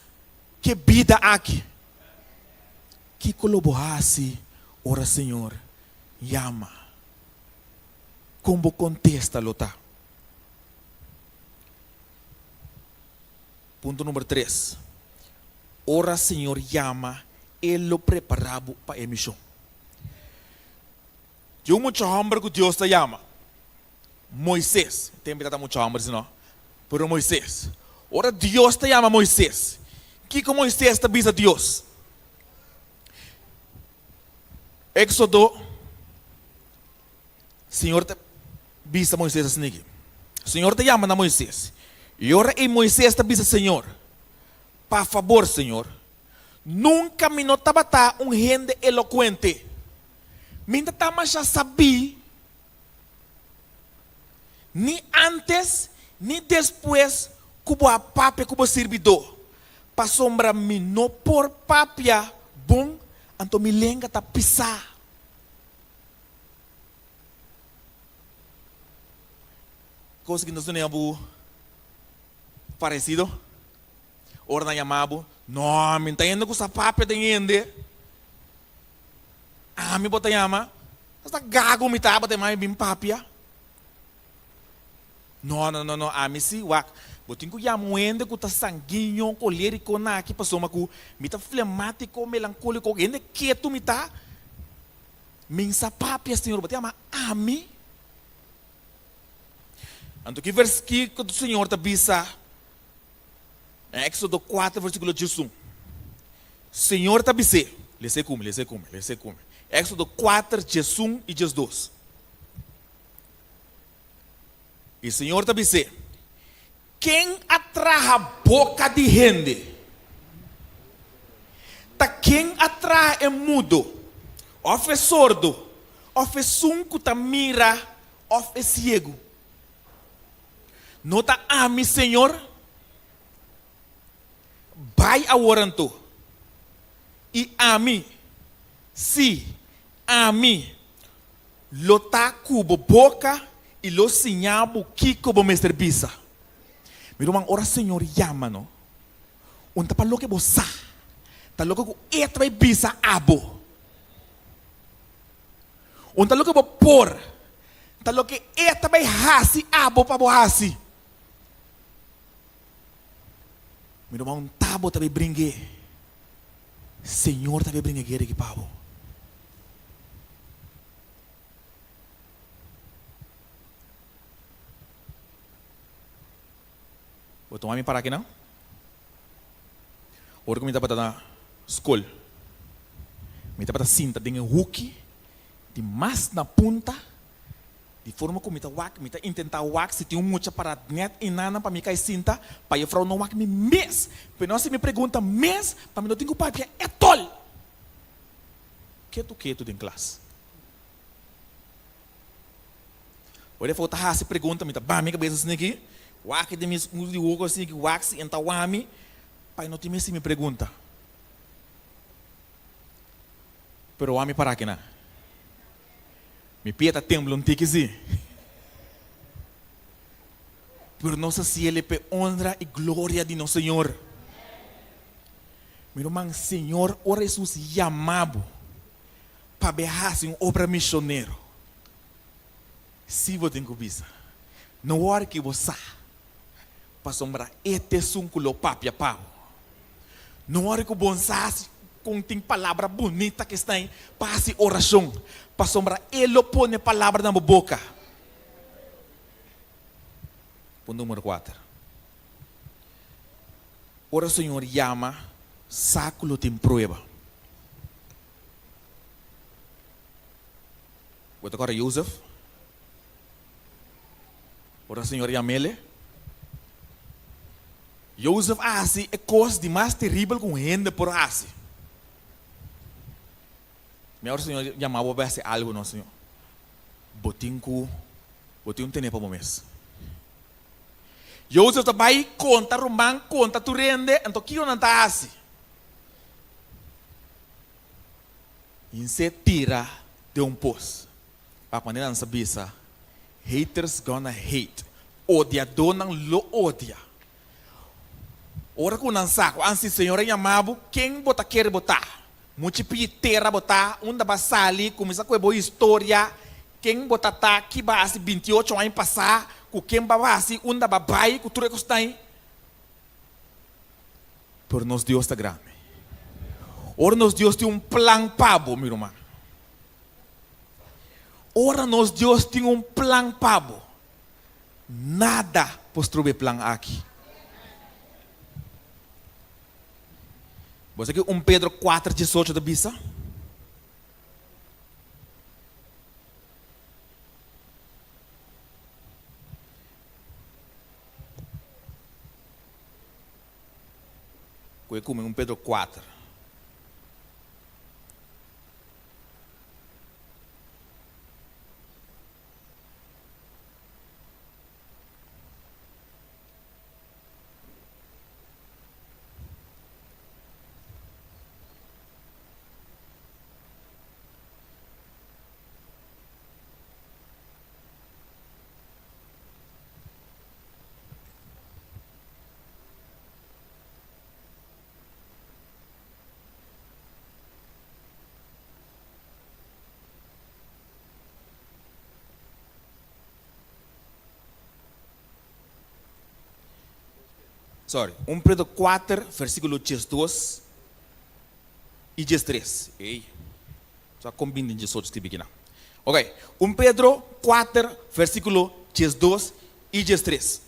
que vida aqui. Que colobohasi, ora Senhor, llama. Como contesta lota? Ponto número 3. Ora Senhor llama, Ele lo preparado para a missão. Eu muito hambre que Deus te chama. Moisés. Tem que estar muito hambre, senão. Pero Moisés. Ora Deus te chama Moisés. Que Moisés te avisa Deus? Éxodo. Senhor te avisa Moisés assim. Senhor te chama na Moisés. E ora Moisés te avisa Senhor. Por favor, Senhor. Nunca me notava gente eloquente. Minta tama já sabia, ni antes, ni depois, como a papia, como servidor. Para sombra me não por papia, bom, então me lenga tá pisar. Coisa que nós não é parecido. Ora na chamava, não, me está indo com essa papia de gente. Me bota yama, está gago me tá bota mais bem papia. Não, me si wak. Botin ko yamuende ko ta sanguinho, colérico na aqui passou uma co, me tá flemático, melancólico, ainda quieto me tá. Mensa papia, Senhor, bota yama ami. Anto que versículo do Senhor tá bisa. Éxodo 4, versículo 11. Senhor tá bisa. Lese come. Éxodo 4, 1 e 2. E o Senhor está dizendo: quem atrai a boca de gente, tá quem atrai é mudo, ou é sordo, ou é sunco, tá mira, ou é cego. Não tá a mim, Senhor, vai a oranto, e a mim, se a mim, lo tá cubo boca e lo sinhabo que como me serviça. Meu irmão, ora Senhor chama, não? Onde para lo que você, tá lo que é vai bisa abo. Onde lo que vou por, tá lo que é vai hasi abo para bo hasi. Meu irmão, tabo tá vai brinque. Senhor tá vai brinque aqui pabo. Vou tomar para aqui não? Ora como está para na escola, me está para cinta de hook, de mais na punta, de forma como está wak, me está intentar wak, se tem muita para net e nana para me cair cinta, para eu não wak me mes, mas não se me pergunta mes, para mim não tenho papel é tol. Que tu em classe? Ora falta se pergunta me está ba minha cabeça assim aqui. Wak de mis de wogo assim que wax então wami, pai não tem se me pergunta. Pero wami para que na. Me pieta tembla um tique assim. Pero não sei se ele pe honra e glória de nosso Senhor. Meu irmão, Senhor, ora Jesus chamado para berrar obra missioneiro. Se você tem cobiça, não hora que você para sombra este sunculo papia pau. Não hora que o bonsas contém palavra bonita que está em passe oração. Para sombra ele põe palavra na boca. Ponto número 4. Ora o Senhor chama, sáculo tem prova. Bota agora Joseph. Ora senhor Yamele. Joseph assim é coisa de mais terrível com renda por assim. Meu senhor chamava para fazer algo, não senhor. Botinho tem para o mês. Joseph também conta romang, conta tu rende, então que eu não tá assim. E se tira de poço. Para maneira não saber, haters gonna hate. Odiador não lo odia. Ora que não saco, antes senhor chamava, quem bota quer botar? Muito pitera botar, onde vai sair, começar com a boa história. Quem bota tá, que vai assim 28 anos passar, com quem vai assim, onde vai vai, com tudo que está aí. Por nos Deus está grande. Ora nos Deus tem plan pabo, meu irmão. Ora nos Deus tem plan pabo. Nada pode trover plan aqui. Você que Pedro 4:18 da Bisa? Como Pedro 4. Sorry, Pedro 4, versículo 2 e 3. Ei, só combina de outros tipos aqui não. Ok, Pedro 4, versículo 2 e 3.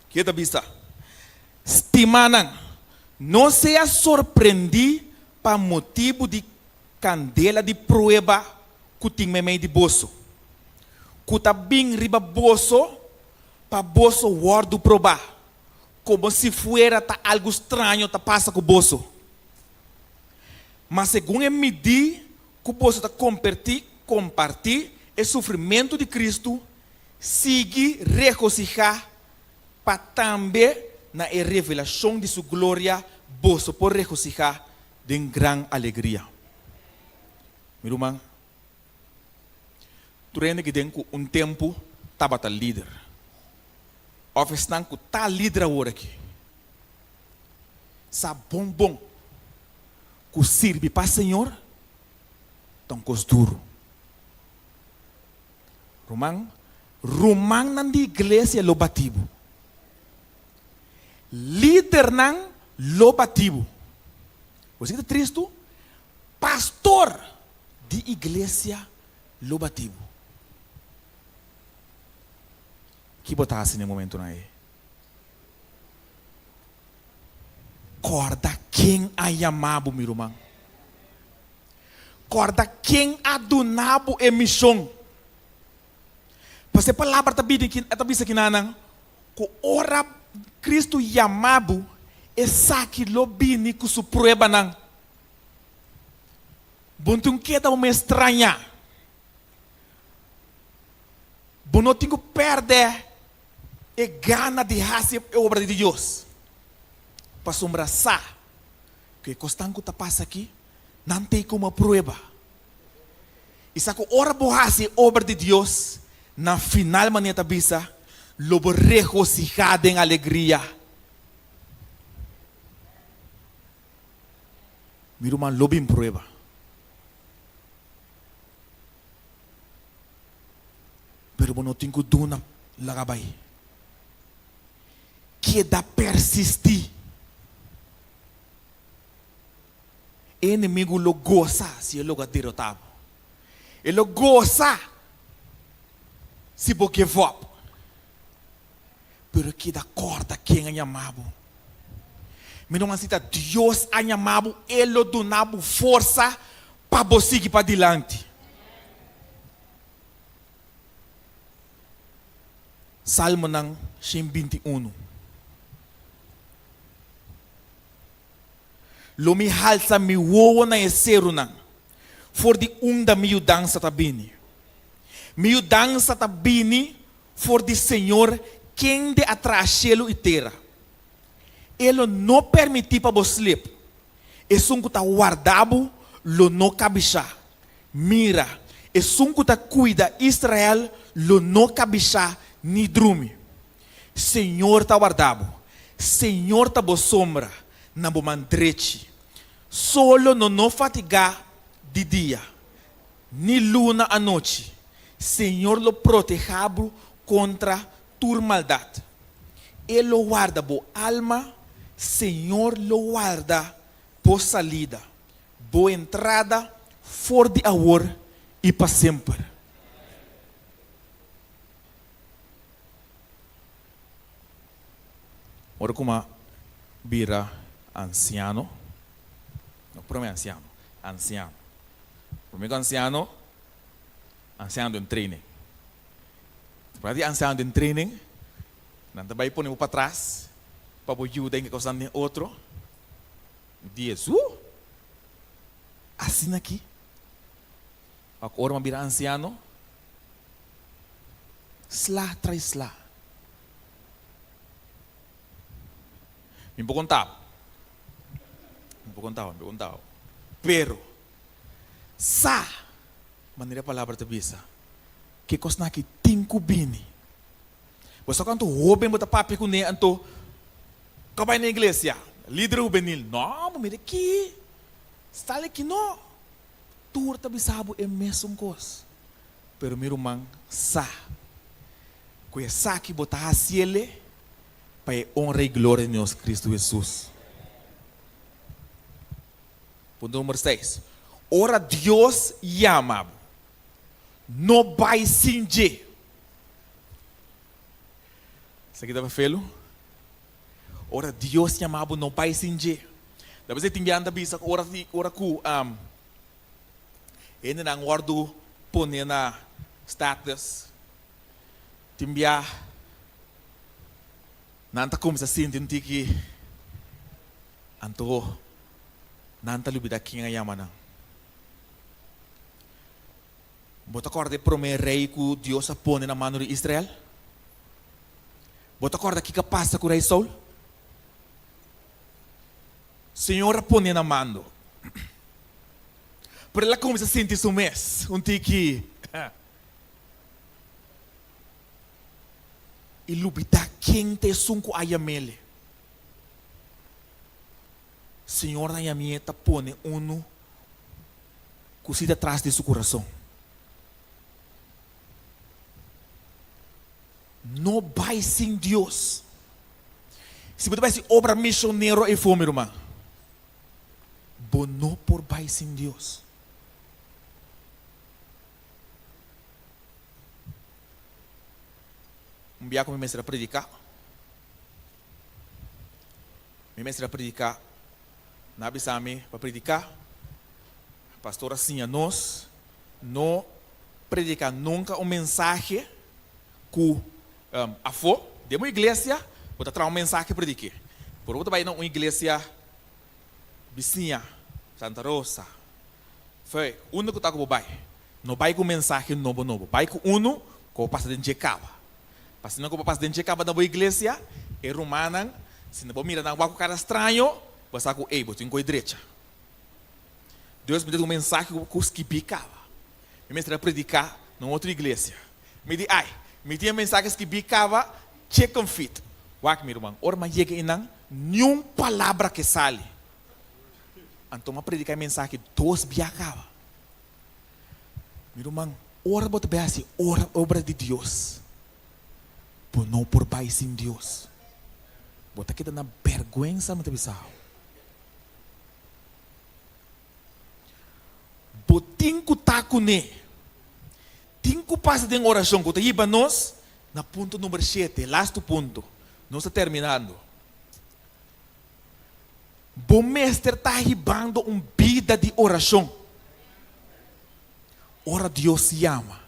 Que está vista? Estimanan, não seja surpreendido para motivo de candela de prueba que tem meio de bolso. Que está bem riba bolso, para bolso guardo probar. Como se fuera algo estranho tá passa com o bolso. Mas segundo é medir que o bolso está compartir o sofrimento de Cristo, sigue regocijar para também na revelação de sua glória, bolso por regocijar de grande alegria. Meu irmão, tu rende que tem tempo estava líder. Of estão com tal líder agora aqui. Sa bom. Que serve para o Senhor. Tão duro. Romang nan di igreja lobativo. Líder nan lobativo. Você que é triste? Pastor de igreja lobativo. Que botasse no momento aí? Corda quem a chamado, meu irmão. Corda quem a donado a missão. Porque a palavra está dizendo aqui nanang, que ora Cristo chamado é saque lobini com sua prueba nang. Buntung queda uma estranha. Bono tenho perder e gana de fazer a obra de Deus. Para sombraçar que costanco tá passa aqui, não tem como prueba. E saco ora borrasse a obra de Deus, na final maneira bisa, lobo regocijado em alegria. Meu irmão, lobo em prueba. Pero bono tenho duna lagabai. Que da persistir. Inimigo lo goza se ele lo derrotado. Ele goza se porque vop. Pero que da corda quem é chamado. Me não aceita Deus é chamado, ele lo donava força para você seguir para adiante. Salmo ng 21. Lumihalsa mi wowo na esero nang for di unda miudang sa tabini. Miudang sa tabini for di Senhor quem de atraselo itera. Ele não permiti para vos slip. E sunkuta guardabo lo no kabisha. Mira, e sunkuta cuida Israel lo no kabisha ni drumi. Senhor ta guardabo. Senhor ta bo sombra na bo mandrechi. Solo no fatigar de dia, ni luna à noite. Senhor lo protejabo contra tua maldade. Ele lo guarda bo alma, Senhor lo guarda por salida, bo entrada, for de agora e para sempre. Ora como vira anciano, não promete anciano. Primeiro anciano em training. Para anciano em training, não vai pôr para trás, para ajudar em que coisa nem outro. Diz, assim aqui. Agora uma vira anciano, slá traz slá. Me vou contar. Pero, sa, maneira a palavra te bisa, que coisa na que tinco bini. Você quando roubem bota papi com ne anto, acaba na igreja, líder juvenil, não, mira aqui, está aqui não. Tu te bisabo é mesmo coisa. Pero meu irmão, sa, que sa que botar a cielo, para honra e glória de Deus Cristo Jesus. Ponto número 6. Ora Deus llama, no vai sinje. Isso aqui dá felo? Ora Deus chamava, no vai sinje. Dapat saya tinggal anda bisa ora ku ini nang wardu pone na status timbia nanta como se sente que anto nanta lubida kinga yamana. Bota corda prome rei que Deus pone na mão de Israel. Bota corda que passa com o rei Saul. Senhor pone na mão. Por ela como se sente isso mês, tiki. E lubida quem te sunco ayamele. Senhor na yamieta pone uno cosida atrás de seu coração. Não vai sem Deus. Se você vai ser obra missioneiro e fome, irmão. Não por vai sem Deus. Um dia como mestre a predicar. Meu mestre a predicar. Na bisame para predicar. A pastora assim a nós. Não predicar nunca mensagem que afo de uma igreja, vou trazer mensagem para predicar. Por outro vai uma igreja vizinha, Santa Rosa. Foi uno que está com o pai. Não vai com mensagem novo. Vai com uno que passa dentro de cava. Passa não que passa dentro de cava na boa igreja, é romana. Se não mira na boa com cara estranho, você com ei, botou em com a direita. Deus me deu uma mensagem que os que picava. Me mestre a predicar numa outra igreja. Me diz, me tinha mensagens que bicava, check on fit. Wak, meu irmão, ora mas chega inang, nenhuma palavra que sale. Então, uma predicar mensagem, dois biacava. Meu irmão, ora bota bem assim, ora obra de Deus. Por não por baixo sem Deus. Bota aqui na vergonha, muito bizarro. Botinho taco ne. Cinco passos de oração que te nós na ponto número 7, last ponto. Nós está terminando. Bom mestre está ribando vida de oração. Ora Deus se ama.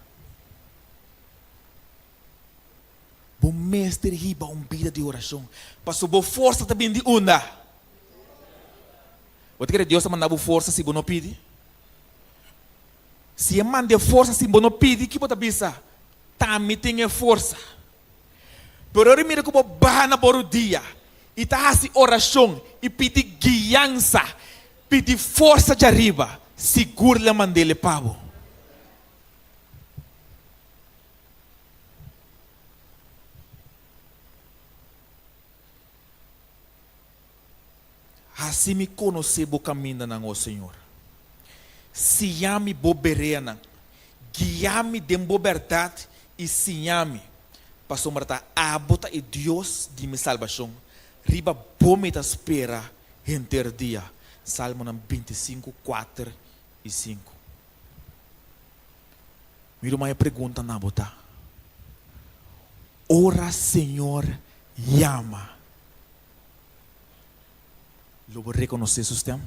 Bom mestre riba vida de oração. Pastor, boa força também de onda. Você quer Deus mandar boa força se você não pede? Se manda força se você não pede, que você pensa? Também tem força. Pero ele mira como barra por o dia. E tá assim oração. E pede guiança. Pede força de arriba. Segura a mandele pavo. Assim me conhecer o caminho do Senhor. Se chame boberena, guia-me de verdade e se chame para sombrar a bota e Deus de minha salvação. Riba bome da espera inteiro dia. Salmo 25, 4 e 5. Mira uma pergunta na bota. Ora Senhor, llama. Lo vou reconhecer sistema.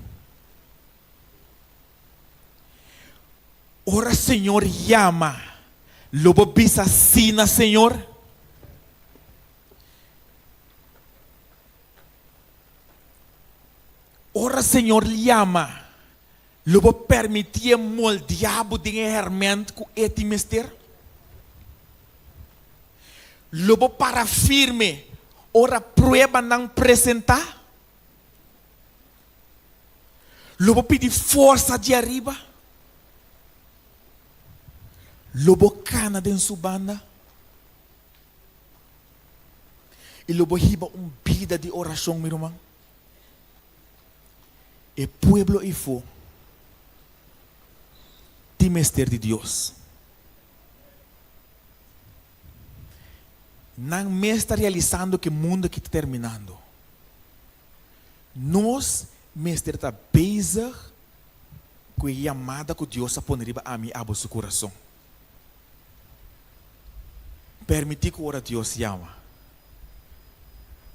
Ora Senhor, llama. Lo vou bisa sina Senhor. Ora Senhor, llama. Lo vou permitir moldear de hermente com este mister. Lo vou para firme. Ora prueba não apresentar. Lobo pedir força de arriba. Lobo cana dentro sua banda. E lobo riba vida de oração, meu irmão. E pueblo e fo. Ti mestre de Deus. Não me está realizando que o mundo que está terminando. Nós mestre está bezig com a chamada que Deus a poner a mim a seu coração. Permitir que ora Deus chama.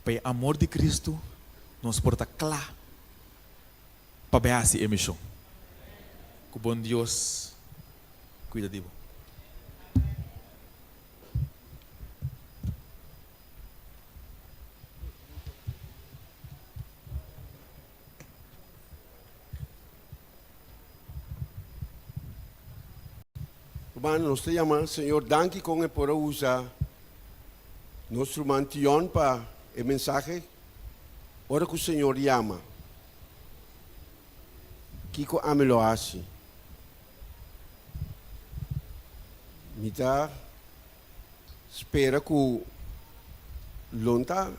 Para o amor de Cristo, nos porta claro para ver essa emissão. Que bom Deus cuida de você. Mano, nós te chamamos, Senhor, danke com e por usar nosso mantião para o mensagem. Ora que o Senhor chama. Kiko amelo assim. Mita espera que o lonta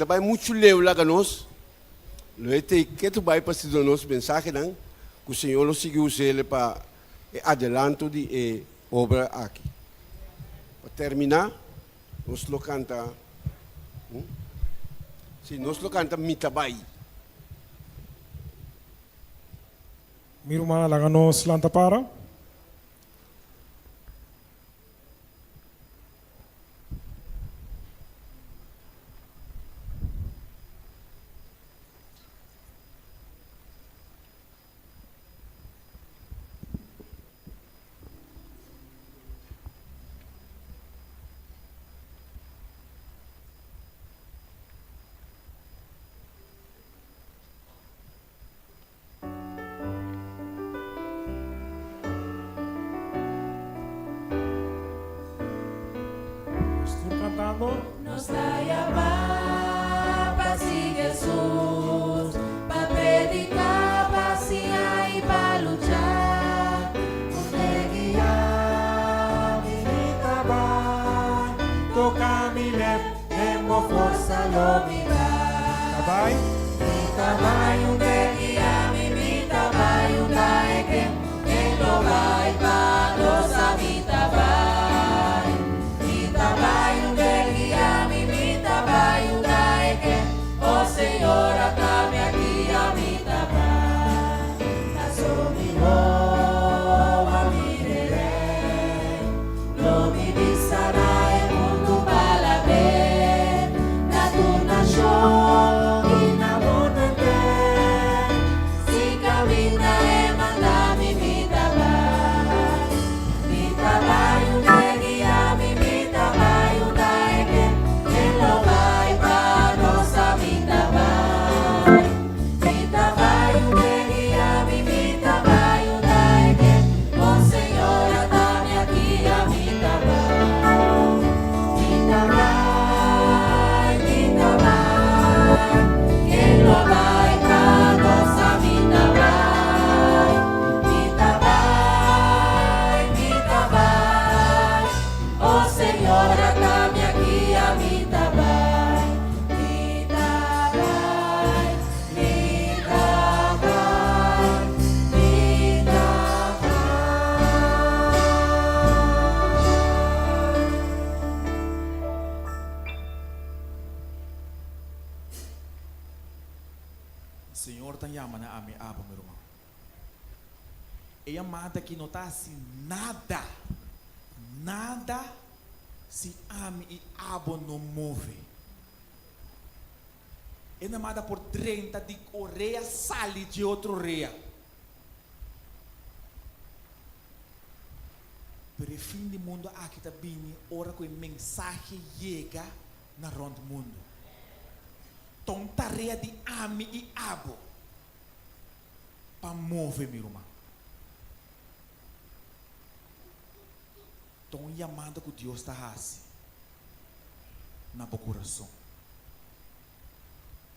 vai muito leu lá com nós. Loite que tu vai para se dar nosso mensagem, não? Que o Senhor nos seguiu ele para adelanto de obra aqui. Para terminar, nós lo canta. Se nós lo canta Mitabay. Miro mana lang nos lanta para. Nos da llamar para si Jesús, para predicar, para y para luchar. Usted guía mi vida va, toca mi leve, tengo fuerza lo mira. Tabay. Mi caballo, usted guía mi vida va, y una que no va y va, los habita va. Senhor, acabe aqui a vida a mi boa mireré, lo mi bisará el mundo para ver, na tu nación y na bonete, si camina e manda mi vida va. Senhor está chamando a minha aba, meu irmão. É amada que não está assim nada se ame e abo não move. É amada por 30 de orelha sale de outro orelha. Pero o fim do mundo aqui está bem, hora que a mensagem chega na ronda do mundo. Então, tarefa de ame e abo para mover, meu irmão. Então, chamada que Deus está assim na meu coração.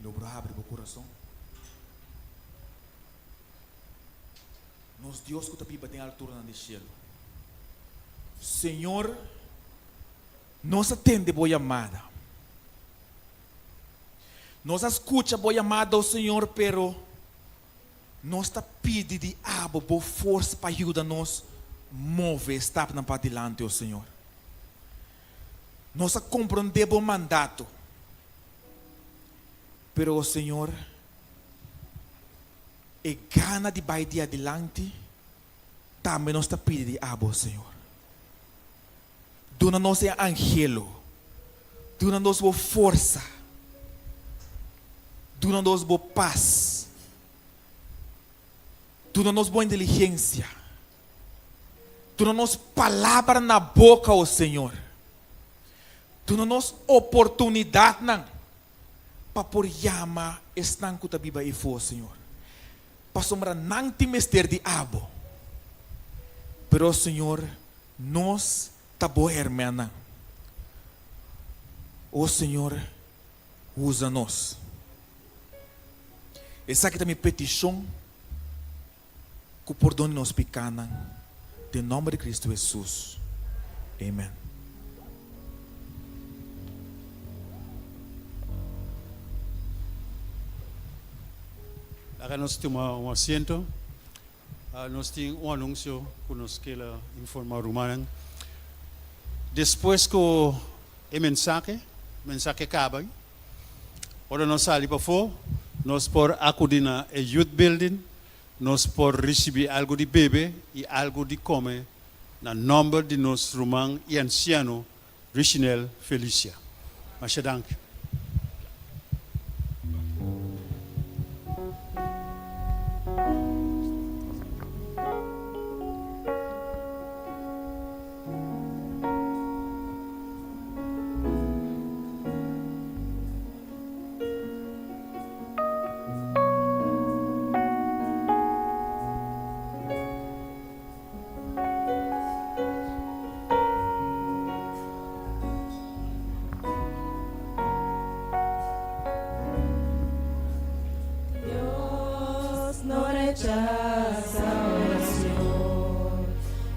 Lobro abre meu coração. Nos Deus que está pipa tem altura no cielo. Senhor, nos atende boa chamada. Nos escuta boa chamada ao Senhor, pero nos está pedindo de abo, boa força para ajudar-nos mover, estar para adiante, ó Senhor. Nós compreendemos o mandato, pero o Senhor é gana de vai de adiante, também nos está pedindo de abo, Senhor. Dona-nos é angelo, dona-nos boa força, dona-nos boa paz, dona-nos boa inteligência, dona-nos palavra na boca, ó Senhor, dona-nos oportunidade para por chamar estanco da Bíblia e for, Senhor, para sombra não te mestre de abo, pero Senhor, nós tá boa hermana. O Senhor usa-nos. Essa aqui é a minha petição, que perdone-nos pecados, em nome de Cristo Jesus. Amém. Agora nós tomamos assento. Nós temos anúncio que nos quer informar o humano. Depois que o mensagem acaba, quando nós saímos para fora, nós podemos acudir na youth building, nós podemos receber algo de bebê e algo de comer na nome de nosso irmão e anciano, Richinel Felicia. Mas danke.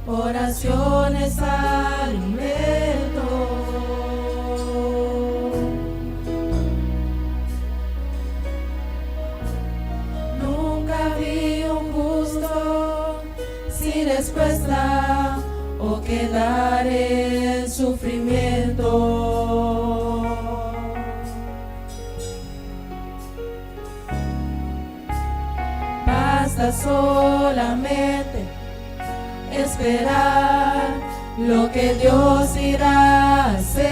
Oraciones alimento. Nunca vi un gusto sin respuesta o quedar en sufrimiento. Basta solamente esperar lo que Dios irá a hacer.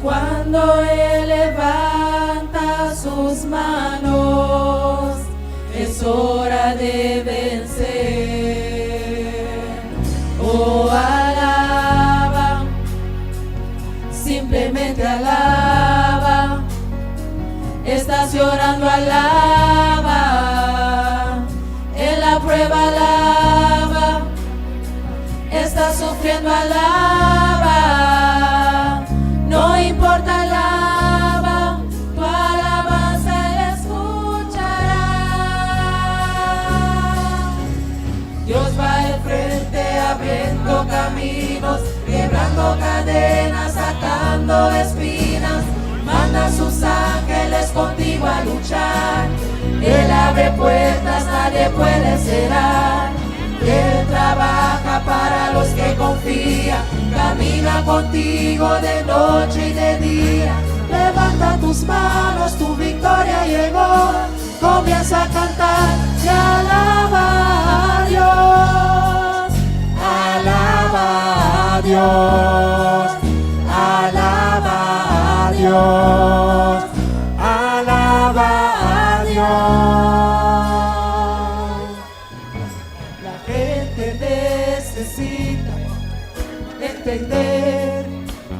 Cuando Él levanta sus manos, es hora de vencer. Oh, alaba, simplemente alaba. Estás llorando, alaba. En la prueba, alaba. Estás sufriendo, alaba. No importa, alaba. Tu alabanza Él escuchará. Dios va al frente abriendo caminos, quebrando cadenas, sacando espinas. Manda sus ángeles contigo a luchar. Él abre puertas, nadie puede cerrar. Él trabaja para los que confía, camina contigo de noche y de día. Levanta tus manos, tu victoria llegó. Comienza a cantar y alaba a Dios. Alaba a Dios. Alaba a Dios. Alaba a Dios. La gente necesita entender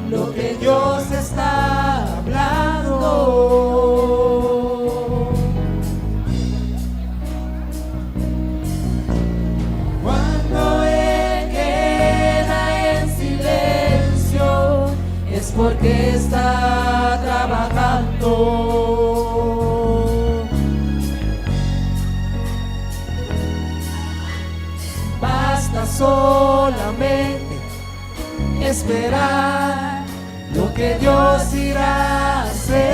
lo que Dios está hablando. Cuando Él queda en silencio es porque está trabajando. Basta solamente esperar lo que Dios irá a hacer.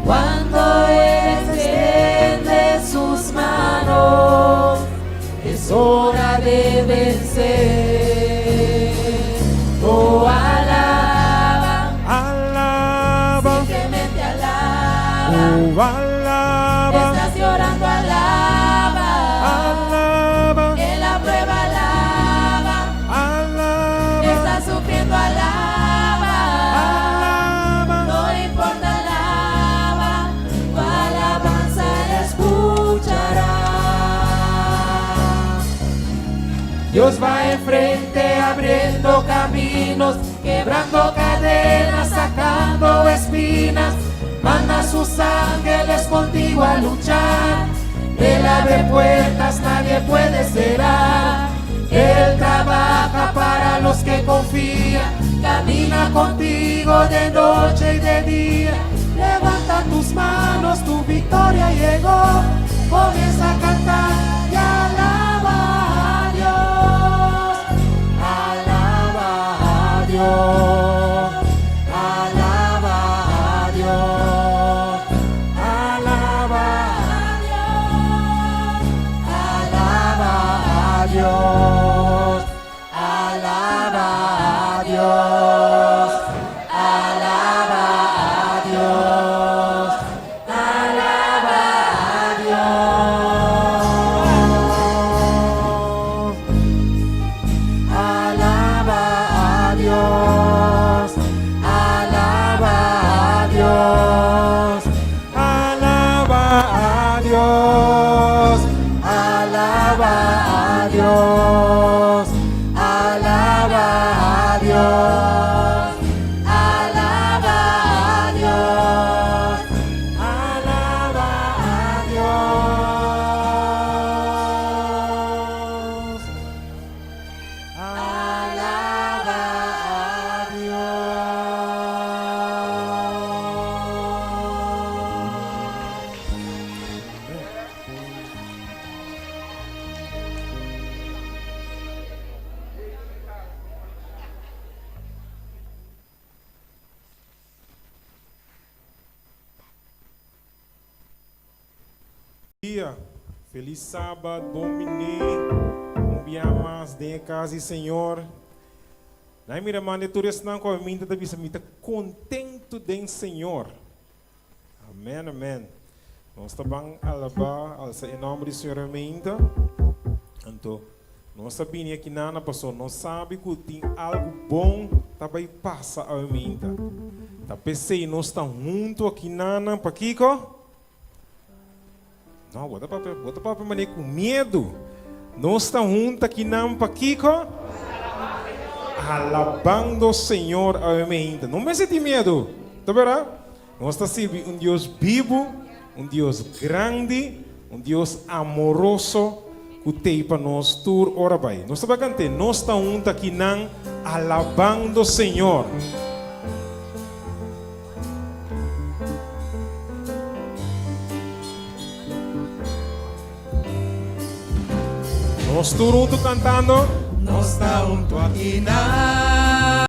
Cuando extiende sus manos, es hora de vencer. Oh, alaba, alaba, simplemente alaba. oh, alaba, Estás llorando, alaba. alaba, En la prueba, alaba. alaba, Estás sufriendo, alaba. No importa, alaba. Tu alabanza escuchará. Dios va enfrente abriendo caminos, quebrando cadenas, sacando espinas. Manda a sus ángeles contigo a luchar. Él abre puertas, nadie puede cerrar. Él trabaja para los que confían. Camina contigo de noche y de día. Levanta tus manos, tu victoria llegó. Comienza a cantar y alaba a Dios. Alaba a Dios. Alaba a Dios. Alaba a Dios. Alaba a Dios. Alaba a Dios. Alaba a Dios. Alaba a Dios. Alaba a Dios. alaba a Dios, Alaba a Dios. Alaba a Dios. Alaba a Dios. alaba a Dios, Alaba a dia. Feliz sábado, bom menino. Dia mais de casa e Senhor. Na minha mãe, tu não com a minha da bisa, me contento de Senhor. Amém, amém. Nós estamos alabar ao em nome do Senhor, amém. Então, nós sabemos que nada passou, nós sabemos que tem algo bom também passa ao mim. Tá pensei, nós estamos juntos aqui nana, para Kiko. Não, bota para mané com medo. Nós estamos juntos aqui nana, para Kiko. Alabando o Senhor ao mim. Não me senti medo, tá vendo? Nós estamos servindo Deus vivo, Deus grande, Deus amoroso. Que tem para nós tur ora vai. Nós estamos cantando, nós estamos juntos aqui nang alabando o Senhor. Nós estamos juntos cantando. Nós estamos juntos aqui na